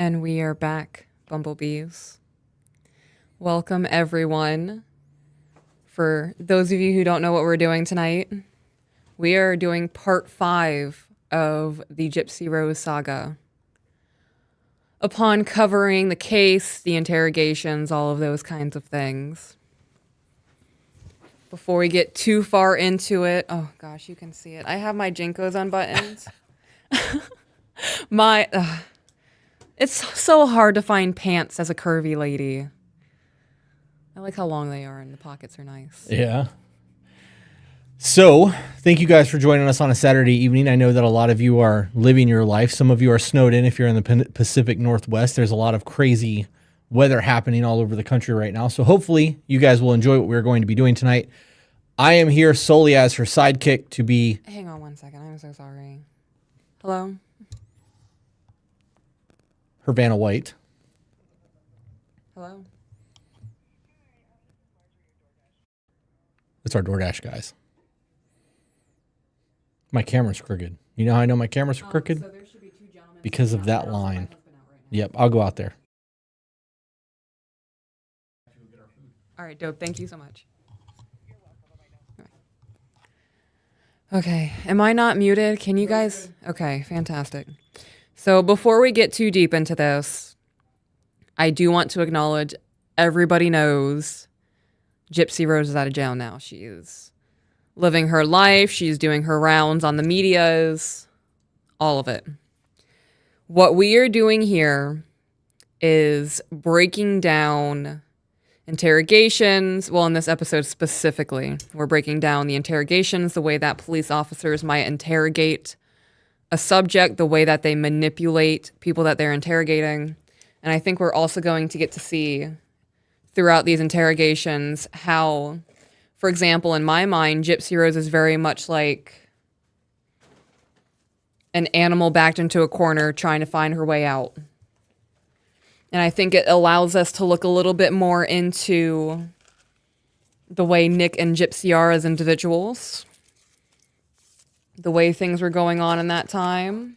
And we are back, bumblebees. Welcome, everyone. For those of you who don't know what we're doing tonight, we are doing part 5 of the Gypsy Rose Saga. Upon covering the case, the interrogations, all of those kinds of things. Before we get too far into it, oh gosh, you can see it. I have my Jinkos unbuttoned. It's so hard to find pants as a curvy lady. I like how long they are and the pockets are nice. Yeah. So, thank you guys for joining us on a Saturday evening. I know that a lot of you are living your life. Some of you are snowed in if you're in the Pacific Northwest. There's a lot of crazy weather happening all over the country right now. So hopefully you guys will enjoy what we're going to be doing tonight. I am here solely as her sidekick to be... Hang on one second. I'm so sorry. Hello? Her Vanna White. Hello? It's our DoorDash guys. My camera's crooked. You know how I know my camera's crooked? So there should be 2 gentlemen because of that line. Yep, I'll go out there. All right, dope. Thank you so much. Okay, am I not muted? Can you guys? Okay, fantastic. So before we get too deep into this, I do want to acknowledge everybody knows Gypsy Rose is out of jail now. She is living her life. She's doing her rounds on the medias, all of it. What we are doing here is breaking down interrogations. Well, in this episode specifically, we're breaking down the interrogations, the way that police officers might interrogate a subject, the way that they manipulate people that they're interrogating. And I think we're also going to get to see throughout these interrogations how, for example, in my mind, Gypsy Rose is very much like an animal backed into a corner trying to find her way out. And I think it allows us to look a little bit more into the way Nick and Gypsy are as individuals, the way things were going on in that time.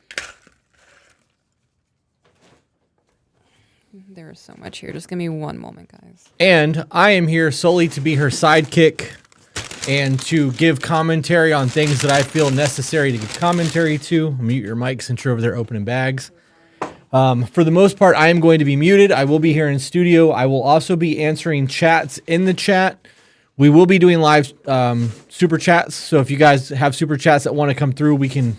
There is so much here. Just give me one moment, guys. And I am here solely to be her sidekick and to give commentary on things that I feel necessary to give commentary to. Mute your mic since you're over there opening bags. For the most part, I am going to be muted. I will be here in studio. I will also be answering chats in the chat. We will be doing live super chats. So if you guys have super chats that want to come through, we can,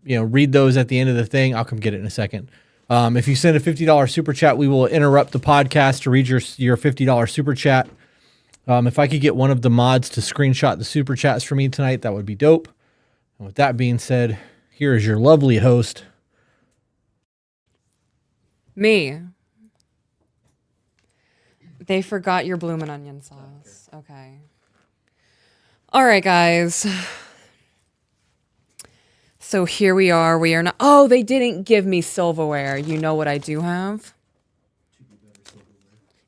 read those at the end of the thing. I'll come get it in a second. If you send a $50 super chat, we will interrupt the podcast to read your $50 super chat. If I could get one of the mods to screenshot the super chats for me tonight, that would be dope. And with that being said, here is your lovely host. Me. They forgot your bloomin' onion sauce. Okay. All right, guys. So here we are. We are not... Oh, they didn't give me silverware. You know what I do have?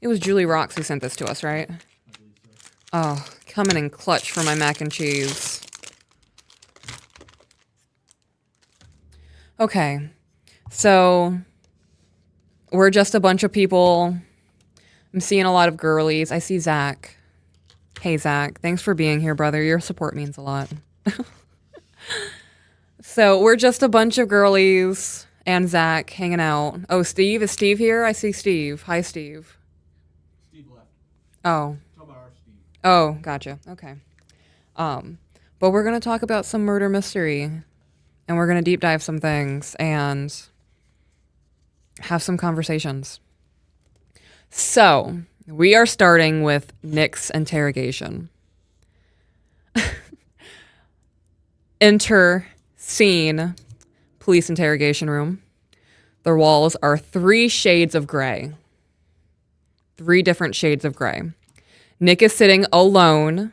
It was Julie Rocks who sent this to us, right? Oh, coming in clutch for my mac and cheese. Okay. So... we're just a bunch of people. I'm seeing a lot of girlies. I see Zach. Hey, Zach. Thanks for being here, brother. Your support means a lot. So we're just a bunch of girlies and Zach hanging out. Oh, Steve? Is Steve here? I see Steve. Hi, Steve. Steve left. Oh. Steve. Oh, gotcha. Okay. But we're going to talk about some murder mystery. And we're going to deep dive some things and have some conversations. So, we are starting with Nick's interrogation. Enter scene, police interrogation room. The walls are 3 shades of gray. 3 different shades of gray. Nick is sitting alone.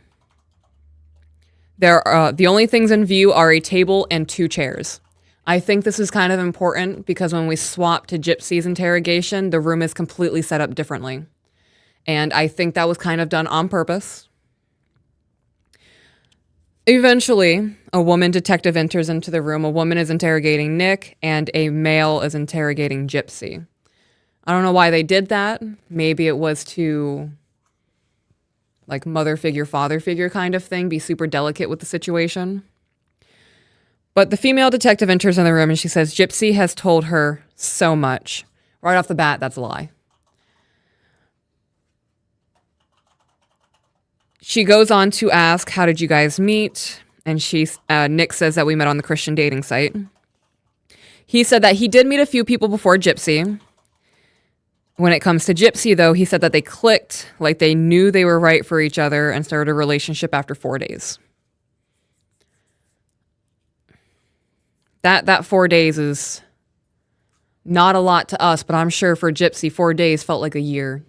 The only things in view are a table and 2 chairs. I think this is kind of important because when we swap to Gypsy's interrogation, the room is completely set up differently. And I think that was kind of done on purpose. Eventually, a woman detective enters into the room. A woman is interrogating Nick, and a male is interrogating Gypsy. I don't know why they did that. Maybe it was to, like, mother figure, father figure kind of thing, be super delicate with the situation. But the female detective enters in the room and she says, Gypsy has told her so much. Right off the bat, that's a lie. She goes on to ask, how did you guys meet? And Nick says that we met on the Christian dating site. He said that he did meet a few people before Gypsy. When it comes to Gypsy, though, he said that they clicked, like they knew they were right for each other and started a relationship after 4 days. That 4 days is not a lot to us, but I'm sure for Gypsy, 4 days felt like a year.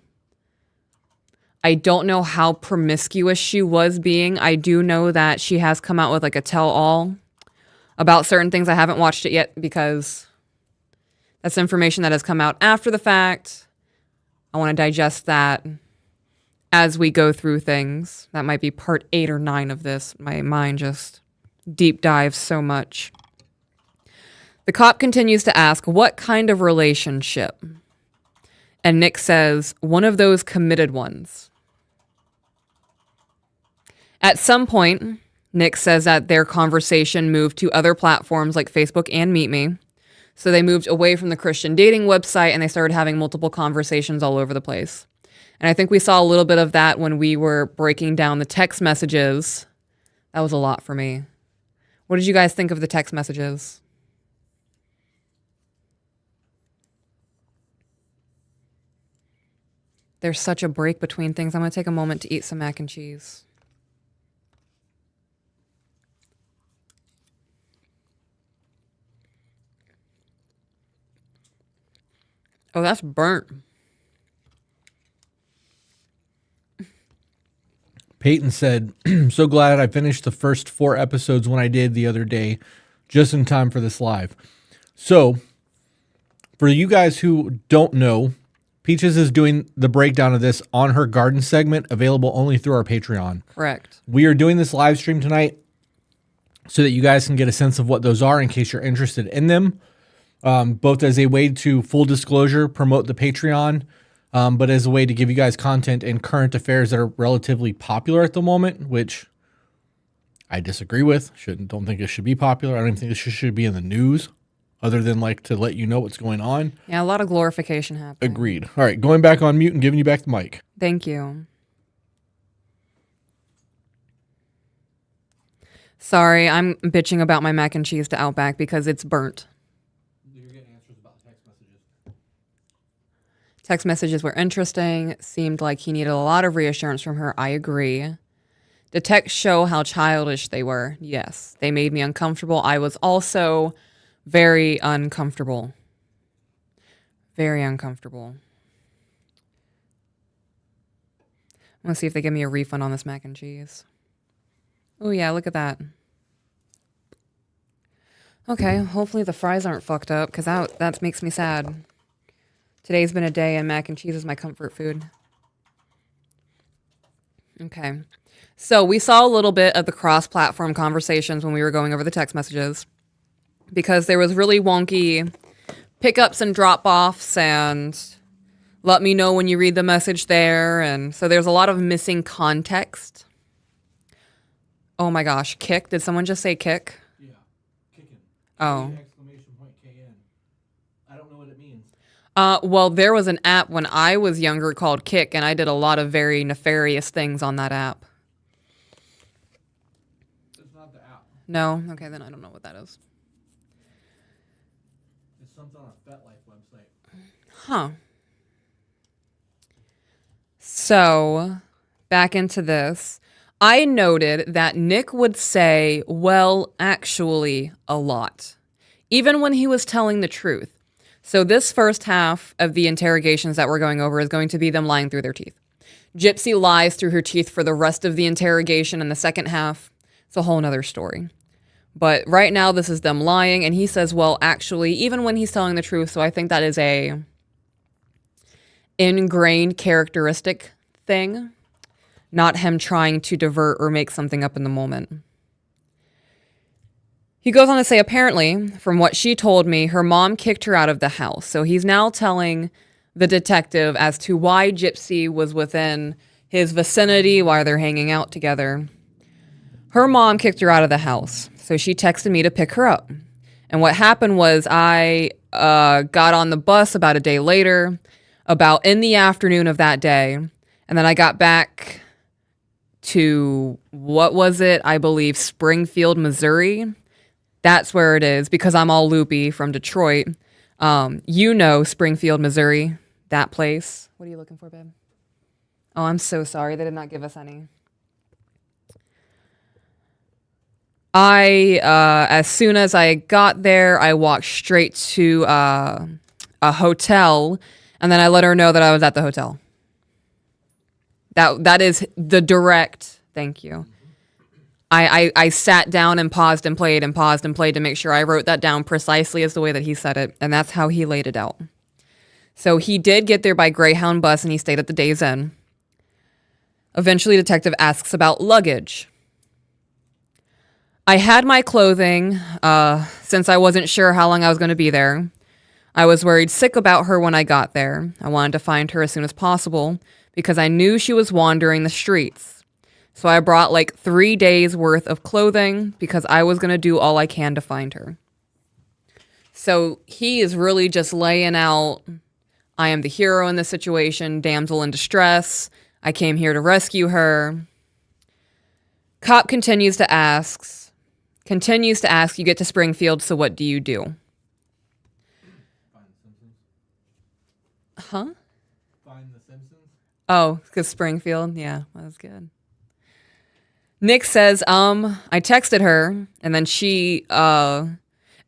I don't know how promiscuous she was being. I do know that she has come out with like a tell-all about certain things. I haven't watched it yet because that's information that has come out after the fact. I want to digest that as we go through things. That might be part 8 or 9 of this. My mind just deep dives so much. The cop continues to ask, what kind of relationship? And Nick says, one of those committed ones. At some point, Nick says that their conversation moved to other platforms like Facebook and Meet Me. So they moved away from the Christian dating website and they started having multiple conversations all over the place. And I think we saw a little bit of that when we were breaking down the text messages. That was a lot for me. What did you guys think of the text messages? There's such a break between things. I'm going to take a moment to eat some mac and cheese. Oh, that's burnt. Peyton said, so glad I finished the first 4 episodes when I did the other day, just in time for this live. So, for you guys who don't know, Peaches is doing the breakdown of this on her garden segment, available only through our Patreon. Correct. We are doing this live stream tonight so that you guys can get a sense of what those are in case you're interested in them, both as a way to, full disclosure, promote the Patreon, but as a way to give you guys content and current affairs that are relatively popular at the moment, which I disagree with. Don't think it should be popular. I don't even think it should be in the news, other than like to let you know what's going on. Yeah, a lot of glorification happening. Agreed. All right, going back on mute and giving you back the mic. Thank you. Sorry, I'm bitching about my mac and cheese to Outback because it's burnt. You're getting answers about text messages. Text messages were interesting. Seemed like he needed a lot of reassurance from her. I agree. The texts show how childish they were. Yes, they made me uncomfortable. I was also very uncomfortable. Very uncomfortable. I want to see if they give me a refund on this mac and cheese. Oh yeah, look at that. Okay, hopefully the fries aren't fucked up because that makes me sad. Today's been a day and mac and cheese is my comfort food. Okay. So we saw a little bit of the cross-platform conversations when we were going over the text messages because there was really wonky pickups and drop-offs and let me know when you read the message there. And so there's a lot of missing context. Oh my gosh, kick. Did someone just say kick? Yeah, kicking. Oh. Exclamation point KN. I don't know what it means. Well, there was an app when I was younger called Kick, and I did a lot of very nefarious things on that app. It's not the app. No? Okay, then I don't know what that is. It's something on a FetLife website. Huh. So, back into this. I noted that Nick would say, well, actually, a lot, even when he was telling the truth. So this first half of the interrogations that we're going over is going to be them lying through their teeth. Gypsy lies through her teeth for the rest of the interrogation, and the second half, it's a whole nother story. But right now, this is them lying, and he says, well, actually, even when he's telling the truth. So I think that is a ingrained characteristic thing. Not him trying to divert or make something up in the moment. He goes on to say, apparently, from what she told me, her mom kicked her out of the house. So he's now telling the detective as to why Gypsy was within his vicinity while they're hanging out together. Her mom kicked her out of the house, so she texted me to pick her up. And what happened was I got on the bus about a day later, about in the afternoon of that day, and then I got back to, what was it? I believe Springfield, Missouri. That's where it is, because I'm all loopy from Detroit. Springfield, Missouri, that place. What are you looking for, babe? Oh, I'm so sorry. They did not give us any. As soon as I got there, I walked straight to a hotel, and then I let her know that I was at the hotel. That is the direct thank you. I sat down and paused and played to make sure I wrote that down precisely as the way that he said it, and that's how he laid it out. So he did get there by Greyhound bus, and he stayed at the Days Inn. Eventually, detective asks about luggage. I had my clothing, since I wasn't sure how long I was going to be there. I was worried sick about her when I got there. I wanted to find her as soon as possible because I knew she was wandering the streets. So I brought like 3 days worth of clothing because I was going to do all I can to find her. So he is really just laying out, I am the hero in this situation, damsel in distress. I came here to rescue her. Cop continues to ask, you get to Springfield, so what do you do? Find the Simpsons. Huh? Find the Simpsons. Oh, because Springfield? Yeah, that was good. Nick says, I texted her, and then she, and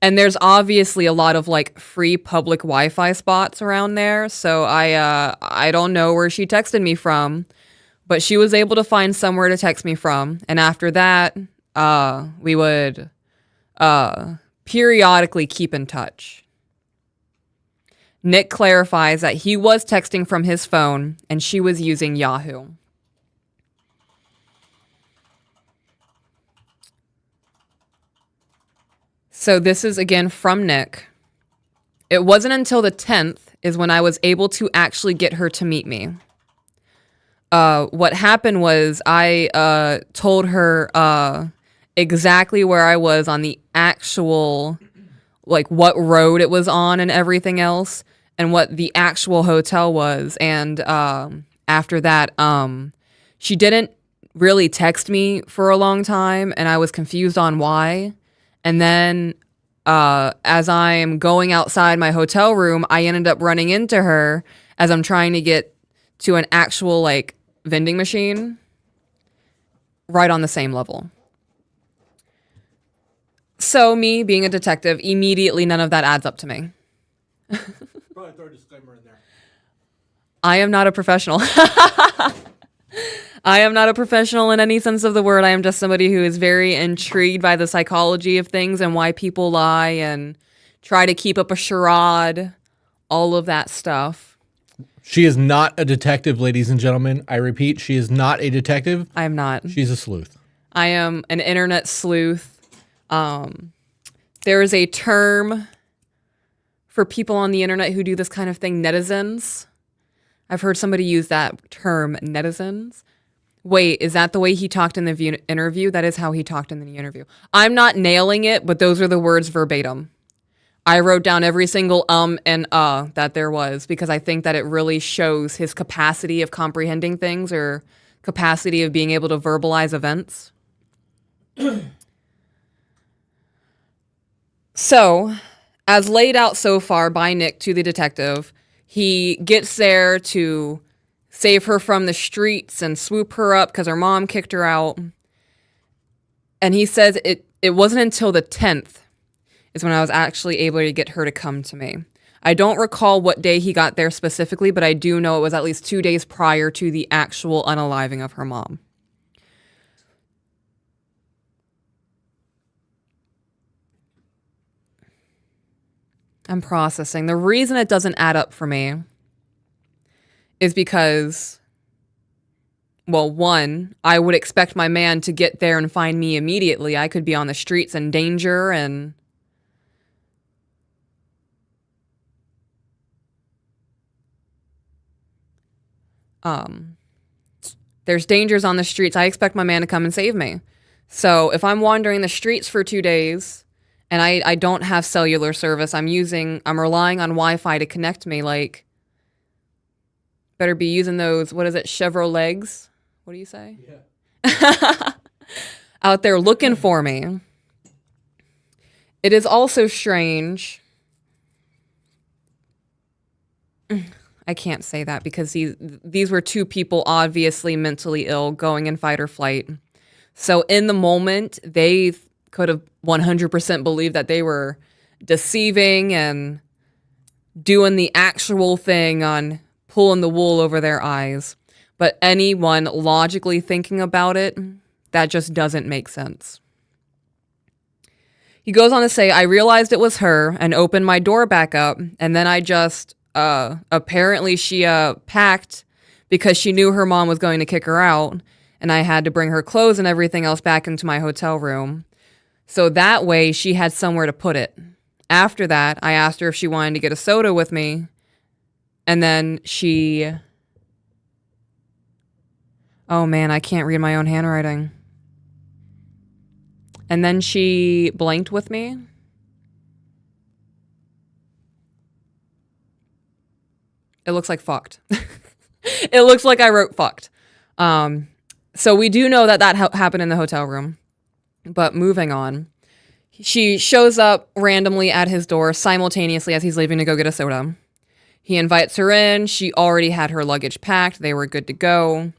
there's obviously a lot of like free public Wi-Fi spots around there. So I don't know where she texted me from, but she was able to find somewhere to text me from. And after that, we would periodically keep in touch. Nick clarifies that he was texting from his phone and she was using Yahoo. So this is again from Nick. It wasn't until the 10th is when I was able to actually get her to meet me. What happened was I told her exactly where I was on the actual, like what road it was on and everything else, and what the actual hotel was. And after that, she didn't really text me for a long time, and I was confused on why. And then as I am going outside my hotel room, I ended up running into her as I'm trying to get to an actual like vending machine right on the same level. So me being a detective, immediately none of that adds up to me. Probably throw a disclaimer in there. I am not a professional. I am not a professional in any sense of the word. I am just somebody who is very intrigued by the psychology of things and why people lie and try to keep up a charade, all of that stuff. She is not a detective, ladies and gentlemen. I repeat, she is not a detective. I am not. She's a sleuth. I am an internet sleuth. There is a term for people on the internet who do this kind of thing, netizens. I've heard somebody use that term, netizens. Wait, is that the way he talked in the interview? That is how he talked in the interview. I'm not nailing it, but those are the words verbatim. I wrote down every single and that there was because I think that it really shows his capacity of comprehending things or capacity of being able to verbalize events. So, as laid out so far by Nick to the detective, he gets there to save her from the streets and swoop her up because her mom kicked her out. And he says it wasn't until the 10th is when I was actually able to get her to come to me. I don't recall what day he got there specifically, but I do know it was at least 2 days prior to the actual unaliving of her mom. I'm processing. The reason it doesn't add up for me is because well, one, I would expect my man to get there and find me immediately. I could be on the streets in danger and there's dangers on the streets. I expect my man to come and save me. So if I'm wandering the streets for 2 days and I don't have cellular service, I'm relying on Wi-Fi to connect me, like, better be using those, what is it, Chevrolets? What do you say? Yeah. Out there looking for me. It is also strange. I can't say that because these were 2 people obviously mentally ill going in fight or flight. So in the moment, they could have 100% believed that they were deceiving and doing the actual thing on pulling the wool over their eyes. But anyone logically thinking about it, that just doesn't make sense. He goes on to say, I realized it was her and opened my door back up, and then I just, apparently she packed because she knew her mom was going to kick her out, and I had to bring her clothes and everything else back into my hotel room. So that way she had somewhere to put it. After that, I asked her if she wanted to get a soda with me, and then she... Oh man, I can't read my own handwriting. And then she blanked with me. It looks like fucked. It looks like I wrote fucked. So we do know that happened in the hotel room. But moving on. She shows up randomly at his door simultaneously as he's leaving to go get a soda. He invites her in. She already had her luggage packed. They were good to go.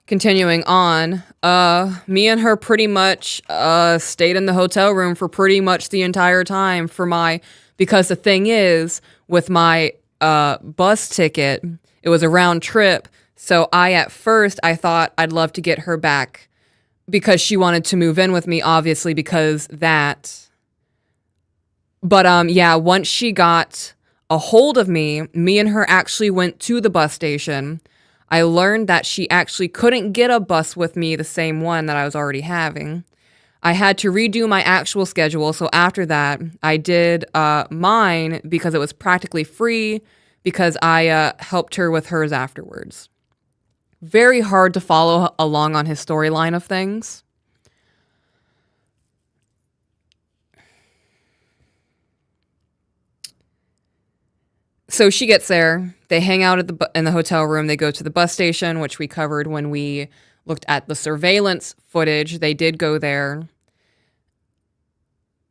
Continuing on, me and her pretty much stayed in the hotel room for pretty much the entire time because the thing is, with my bus ticket, it was a round trip. So at first I thought I'd love to get her back because she wanted to move in with me, obviously, because that. But yeah, once she got a hold of me and her actually went to the bus station. I learned that she actually couldn't get a bus with me, the same one that I was already having. I had to redo my actual schedule, so after that, I did mine because it was practically free because I helped her with hers afterwards. Very hard to follow along on his storyline of things. So she gets there. They hang out in the hotel room. They go to the bus station, which we covered when we looked at the surveillance footage. They did go there.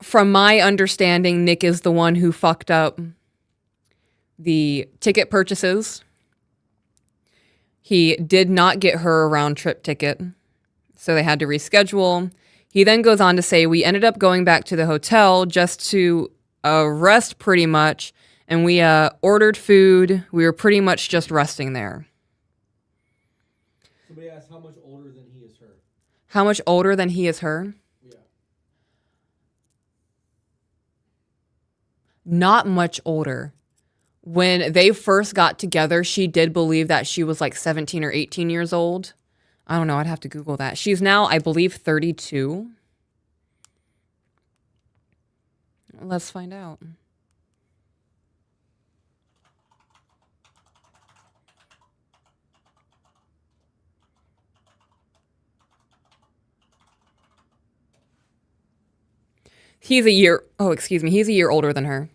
From my understanding, Nick is the one who fucked up the ticket purchases. He did not get her a round trip ticket, so they had to reschedule. He then goes on to say, we ended up going back to the hotel just to rest pretty much. And we ordered food. We were pretty much just resting there. Somebody asked how much older than he is her. How much older than he is her? Yeah. Not much older. When they first got together, she did believe that she was like 17 or 18 years old. I don't know. I'd have to Google that. She's now, I believe, 32. Let's find out. He's a year older than her.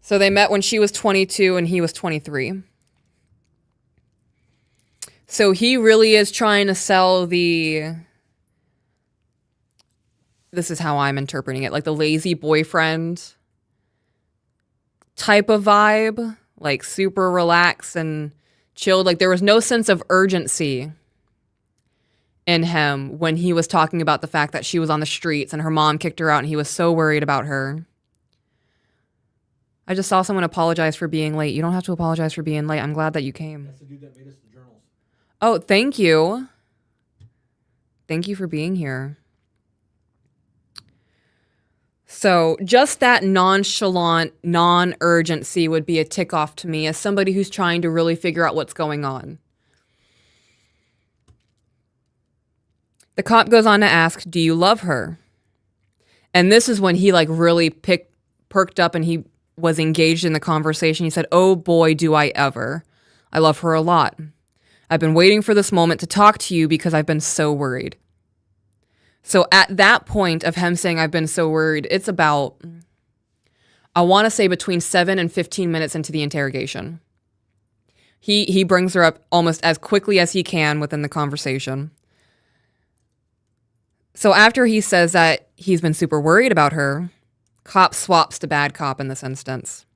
So they met when she was 22 and he was 23. So he really is trying to sell this is how I'm interpreting it, like the lazy boyfriend type of vibe, like super relaxed and chilled. Like there was no sense of urgency in him when he was talking about the fact that she was on the streets and her mom kicked her out and he was so worried about her. I just saw someone apologize for being late. You don't have to apologize for being late. I'm glad that you came. That's the dude that made us the journals. Oh, thank you. Thank you for being here. So just that nonchalant, non-urgency would be a tick off to me as somebody who's trying to really figure out what's going on. The cop goes on to ask, do you love her? And this is when he like really perked up and he was engaged in the conversation. He said, oh boy, do I ever. I love her a lot. I've been waiting for this moment to talk to you because I've been so worried. So at that point of him saying I've been so worried, it's about, I want to say between 7 and 15 minutes into the interrogation. He brings her up almost as quickly as he can within the conversation. So after he says that he's been super worried about her, cop swaps to bad cop in this instance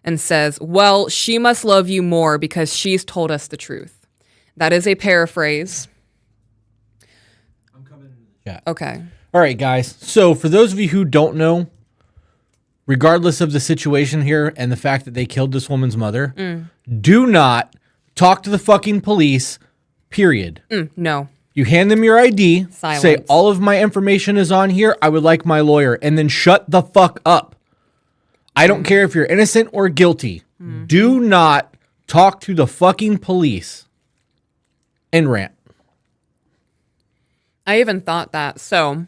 and says, well, she must love you more because she's told us the truth. That is a paraphrase. I'm coming in the chat. Okay. All right, guys. So for those of you who don't know, regardless of the situation here and the fact that they killed this woman's mother, do not talk to the fucking police, period. No. You hand them your ID, Silence. say all of my information is on here, I would like my lawyer, and then shut the fuck up. I don't care if you're innocent or guilty. Do not talk to the fucking police and rant. I even thought that. So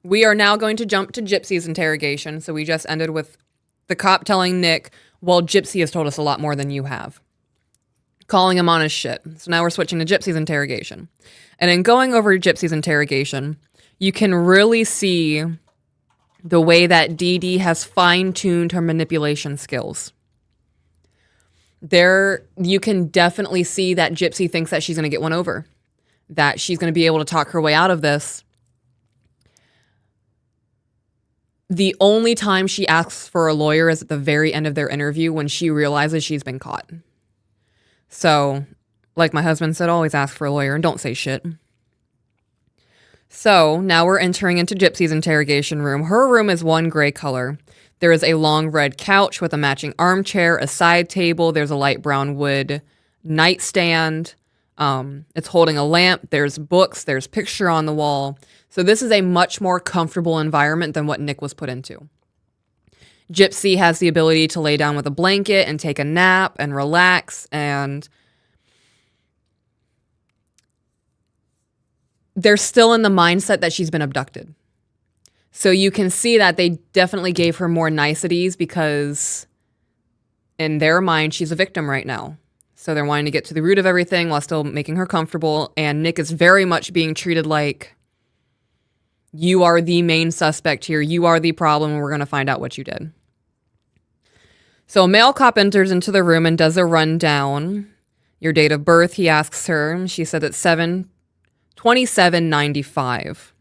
we are now going to jump to Gypsy's interrogation. So we just ended with the cop telling Nick, well, Gypsy has told us a lot more than you have. Calling him on his shit. So now we're switching to Gypsy's interrogation. And in going over Gypsy's interrogation, you can really see the way that Dee Dee has fine-tuned her manipulation skills. There, you can definitely see that Gypsy thinks that she's going to get one over. That she's going to be able to talk her way out of this. The only time she asks for a lawyer is at the very end of their interview when she realizes she's been caught. So, like my husband said, always ask for a lawyer and don't say shit. So, now we're entering into Gypsy's interrogation room. Her room is one gray color. There is a long red couch with a matching armchair, a side table. There's a light brown wood nightstand. It's holding a lamp. There's books. There's picture on the wall. So this is a much more comfortable environment than what Nick was put into. Gypsy has the ability to lay down with a blanket and take a nap and relax, and they're still in the mindset that she's been abducted. So you can see that they definitely gave her more niceties because in their mind, she's a victim right now. So they're wanting to get to the root of everything while still making her comfortable. And Nick is very much being treated like, you are the main suspect here. You are the problem, and we're going to find out what you did. So a male cop enters into the room and does a rundown. Your date of birth, he asks her. She said it's 27/95.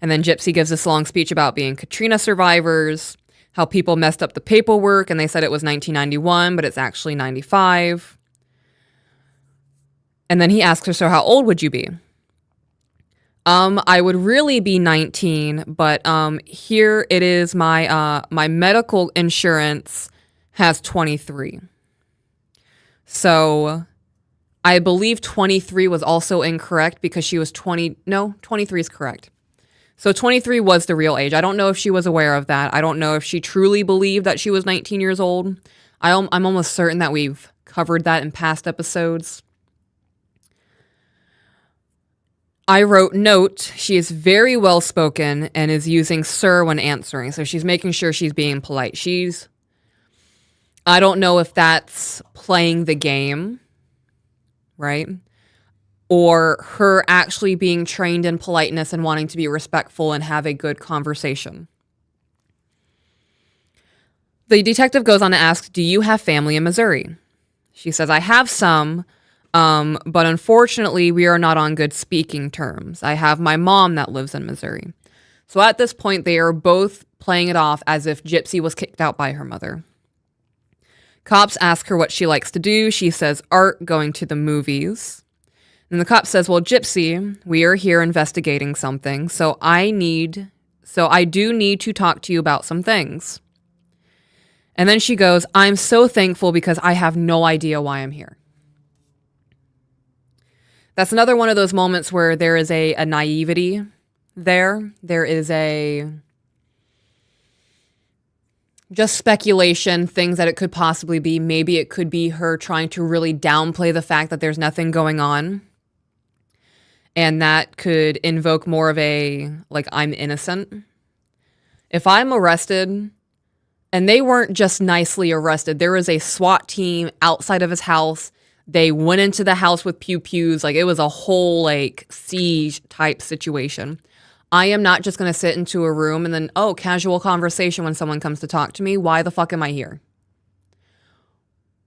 And then Gypsy gives this long speech about being Katrina survivors, how people messed up the paperwork, and they said it was 1991, but it's actually 95. And then he asks her, so how old would you be? I would really be 19, but here it is. My medical insurance has 23. So I believe 23 was also incorrect because she was 20. No, 23 is correct. So 23 was the real age. I don't know if she was aware of that. I don't know if she truly believed that she was 19 years old. I'm almost certain that we've covered that in past episodes. I wrote, note, she is very well spoken and is using sir when answering. So she's making sure she's being polite. I don't know if that's playing the game, right? Or her actually being trained in politeness and wanting to be respectful and have a good conversation. The detective goes on to ask, do you have family in Missouri? She says, I have some, but unfortunately, we are not on good speaking terms. I have my mom that lives in Missouri. So at this point, they are both playing it off as if Gypsy was kicked out by her mother. Cops ask her what she likes to do. She says art, going to the movies. And the cop says, well, Gypsy, we are here investigating something, so I do need to talk to you about some things. And then she goes, I'm so thankful because I have no idea why I'm here. That's another one of those moments where there is a naivety there. There is a just speculation, things that it could possibly be. Maybe it could be her trying to really downplay the fact that there's nothing going on. And that could invoke more of a, like, I'm innocent. If I'm arrested, and they weren't just nicely arrested, there was a SWAT team outside of his house. They went into the house with pew-pews. Like, it was a whole, like, siege type situation. I am not just going to sit into a room and then, casual conversation when someone comes to talk to me. Why the fuck am I here?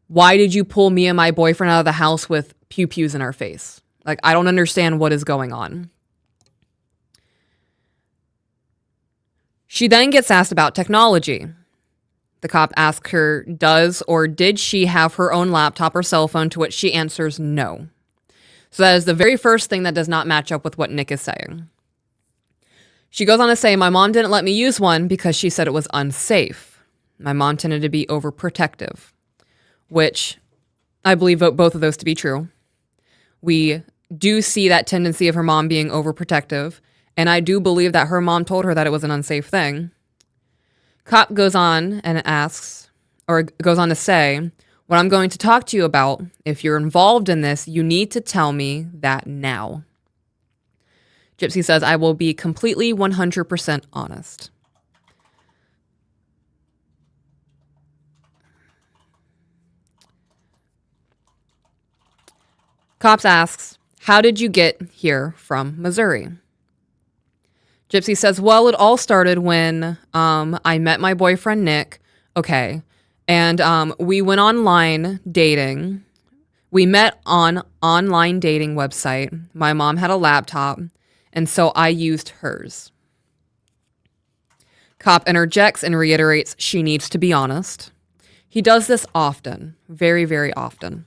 Why did you pull me and my boyfriend out of the house with pew-pews in our face? Like, I don't understand what is going on. She then gets asked about technology. The cop asks her, does or did she have her own laptop or cell phone, to which she answers no. So that is the very first thing that does not match up with what Nick is saying. She goes on to say, my mom didn't let me use one because she said it was unsafe. My mom tended to be overprotective, which I believe both of those to be true. We do see that tendency of her mom being overprotective, and I do believe that her mom told her that it was an unsafe thing. Cop goes on and asks, or goes on to say, what I'm going to talk to you about, if you're involved in this, you need to tell me that now. Gypsy says, I will be completely 100% honest. Cops asks, how did you get here from Missouri? Gypsy says, well, it all started when I met my boyfriend, Nick. Okay. And we went online dating. We met on online dating website. My mom had a laptop, and so I used hers. Cop interjects and reiterates she needs to be honest. He does this often, very, very often.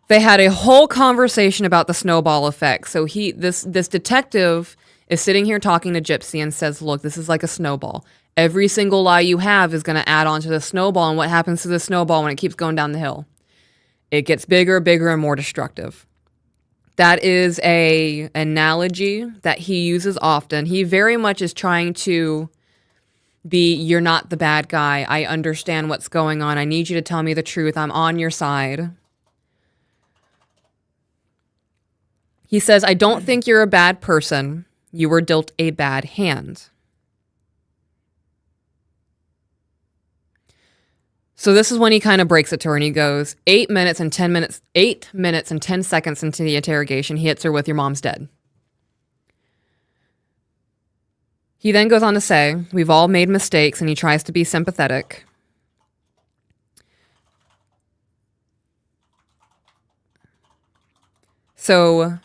They had a whole conversation about the snowball effect. So this detective is sitting here talking to Gypsy and says, look, this is like a snowball. Every single lie you have is going to add on to the snowball. And what happens to the snowball when it keeps going down the hill? It gets bigger, bigger, and more destructive. That is a analogy that he uses often. He very much is trying to be, you're not the bad guy. I understand what's going on. I need you to tell me the truth. I'm on your side. He says, I don't think you're a bad person. You were dealt a bad hand. So this is when he kind of breaks it to her and he goes, 8 minutes and 10 seconds into the interrogation, he hits her with, your mom's dead. He then goes on to say, we've all made mistakes, and he tries to be sympathetic. So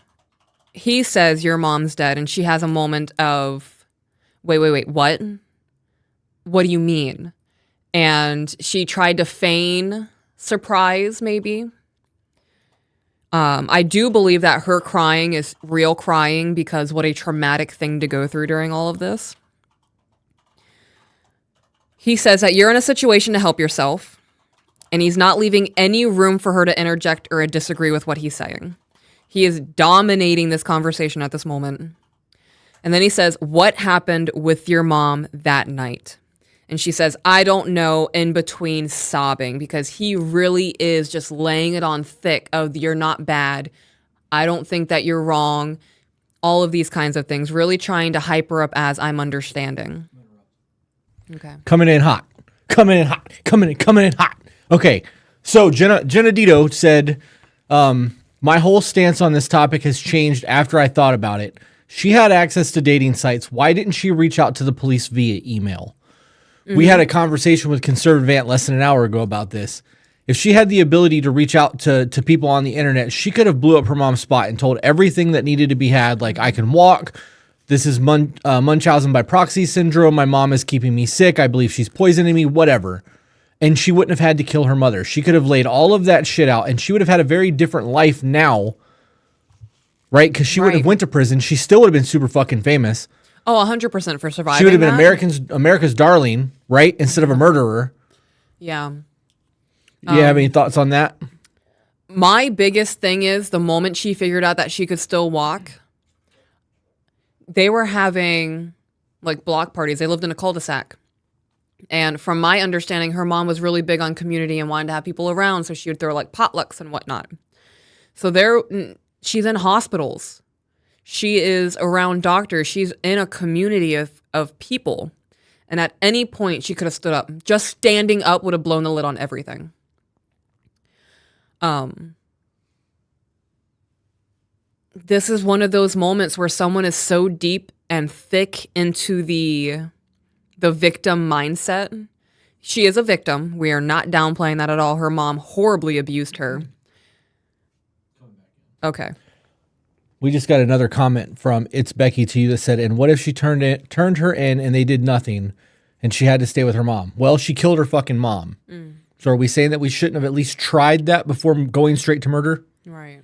he says, your mom's dead, and she has a moment of, wait, what? What do you mean? And she tried to feign surprise, maybe. I do believe that her crying is real crying, because what a traumatic thing to go through during all of this. He says that you're in a situation to help yourself, and he's not leaving any room for her to interject or disagree with what he's saying. He is dominating this conversation at this moment. And then he says, what happened with your mom that night? And she says, I don't know, in between sobbing, because he really is just laying it on thick of, you're not bad. I don't think that you're wrong. All of these kinds of things, really trying to hype her up as, I'm understanding. Okay. Coming in hot. Coming in hot. Okay. So Jenna Dito said, my whole stance on this topic has changed after I thought about it. She had access to dating sites. Why didn't she reach out to the police via email? Mm-hmm. We had a conversation with Conservative Ant less than an hour ago about this. If she had the ability to reach out to people on the internet, she could have blew up her mom's spot and told everything that needed to be had. Like, I can walk. This is Munchausen by proxy syndrome. My mom is keeping me sick. I believe she's poisoning me, whatever. And she wouldn't have had to kill her mother. She could have laid all of that shit out, and she would have had a very different life now, right? Because she would have went to prison. She still would have been super fucking famous. Oh, 100% for surviving. She would have been America's darling, right? Instead of a murderer. Yeah. Do you have any thoughts on that? My biggest thing is, the moment she figured out that she could still walk, they were having like block parties. They lived in a cul-de-sac. And from my understanding, her mom was really big on community and wanted to have people around, so she would throw like potlucks and whatnot. So she's in hospitals. She is around doctors. She's in a community of people. And at any point, she could have stood up. Just standing up would have blown the lid on everything. This is one of those moments where someone is so deep and thick into the victim mindset. She is a victim. We are not downplaying that at all. Her mom horribly abused her. Okay. We just got another comment from It's Becky to you that said, and what if she turned her in and they did nothing and she had to stay with her mom? Well, she killed her fucking mom. So are we saying that we shouldn't have at least tried that before going straight to murder? Right.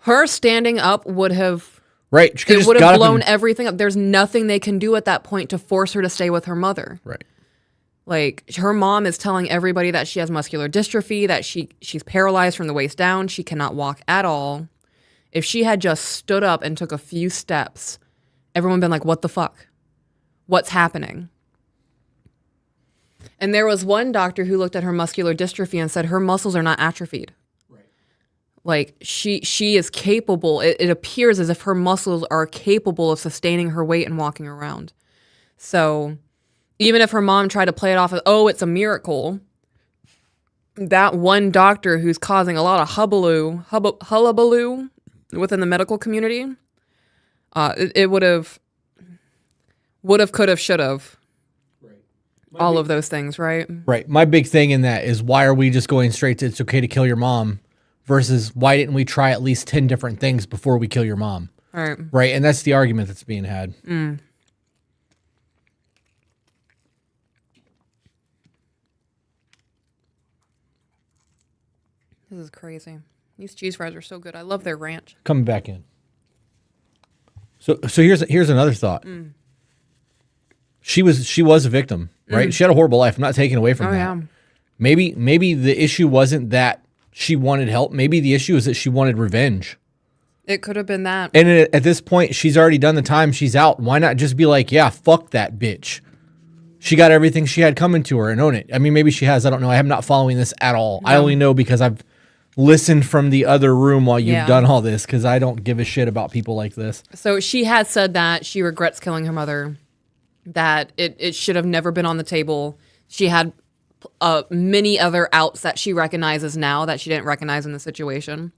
Her standing up would have... Right. It would have blown everything up. There's nothing they can do at that point to force her to stay with her mother. Right. Like, her mom is telling everybody that she has muscular dystrophy, that she's paralyzed from the waist down. She cannot walk at all. If she had just stood up and took a few steps, everyone would have been like, what the fuck? What's happening? And there was one doctor who looked at her muscular dystrophy and said her muscles are not atrophied. Like, she is capable. It appears as if her muscles are capable of sustaining her weight and walking around. So even if her mom tried to play it off as, oh, it's a miracle, that one doctor who's causing a lot of hullabaloo within the medical community, it would have, could have, should have. All of those things, right? Right. My big thing in that is, why are we just going straight to it's okay to kill your mom versus why didn't we try at least 10 different things before we kill your mom? Right. Right. And that's the argument that's being had. This is crazy. These cheese fries are so good. I love their ranch. Coming back in. So here's another thought. She was a victim, right? She had a horrible life. I'm not taking away from that. Yeah. Maybe the issue wasn't that she wanted help. Maybe the issue is that she wanted revenge. It could have been that. And at this point, she's already done the time. She's out. Why not just be like, yeah, fuck that bitch. She got everything she had coming to her and own it. I mean, maybe she has. I don't know. I am not following this at all. No. I only know because I've listened from the other room while you've done all this, because I don't give a shit about people like this. So she had said that she regrets killing her mother, that it should have never been on the table. She had many other outs that she recognizes now that she didn't recognize in the situation.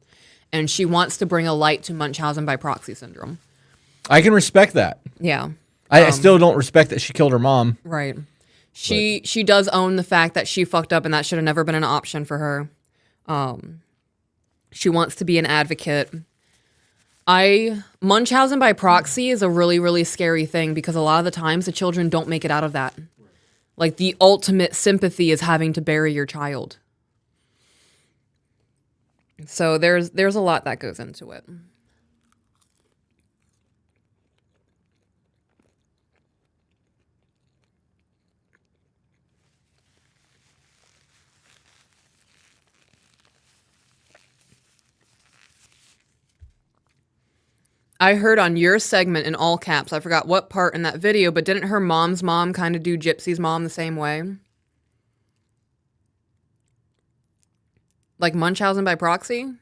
And she wants to bring a light to Munchausen by proxy syndrome. I can respect that. Yeah. I still don't respect that she killed her mom. Right. She does own the fact that she fucked up and that should have never been an option for her. She wants to be an advocate. Munchausen by proxy is a really, really scary thing because a lot of the times the children don't make it out of that. Like, the ultimate sympathy is having to bury your child. So there's a lot that goes into it. I heard on your segment in all caps, I forgot what part in that video, but didn't her mom's mom kind of do Gypsy's mom the same way? Like Munchausen by proxy?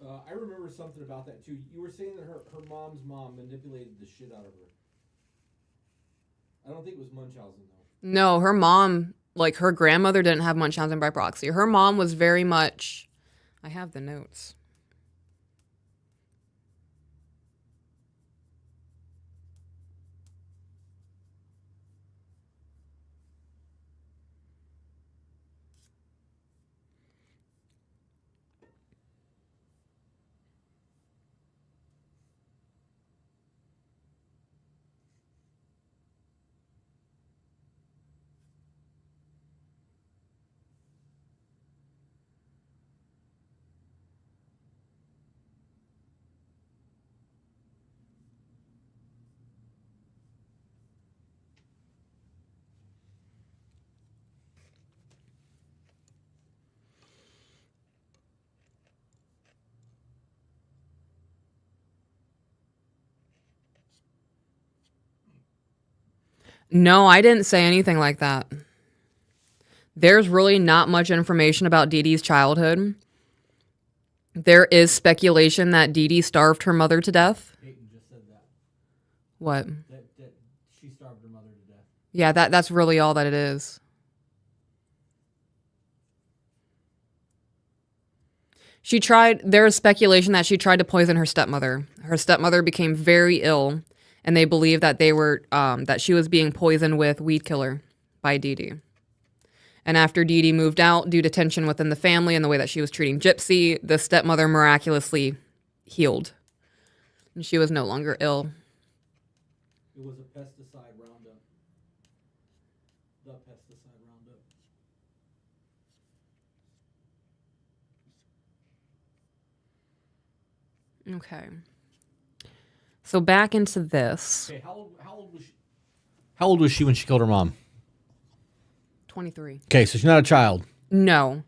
I remember something about that too. You were saying that her mom's mom manipulated the shit out of her. I don't think it was Munchausen though. No, her mom, like her grandmother didn't have Munchausen by proxy. Her mom was very much... I have the notes. No, I didn't say anything like that. There's really not much information about Dee Dee's childhood. There is speculation that Dee Dee starved her mother to death. Peyton just said that. What? That she starved her mother to death. Yeah, that's really all that it is. There is speculation that she tried to poison her stepmother. Her stepmother became very ill, and they believe that that she was being poisoned with weed killer by Dee Dee. And after Dee Dee moved out due to tension within the family and the way that she was treating Gypsy, the stepmother miraculously healed. And she was no longer ill. It was a pesticide roundup. The pesticide roundup. Okay. So back into this. Okay, how old was she? How old was she when she killed her mom? 23. Okay, so she's not a child. No.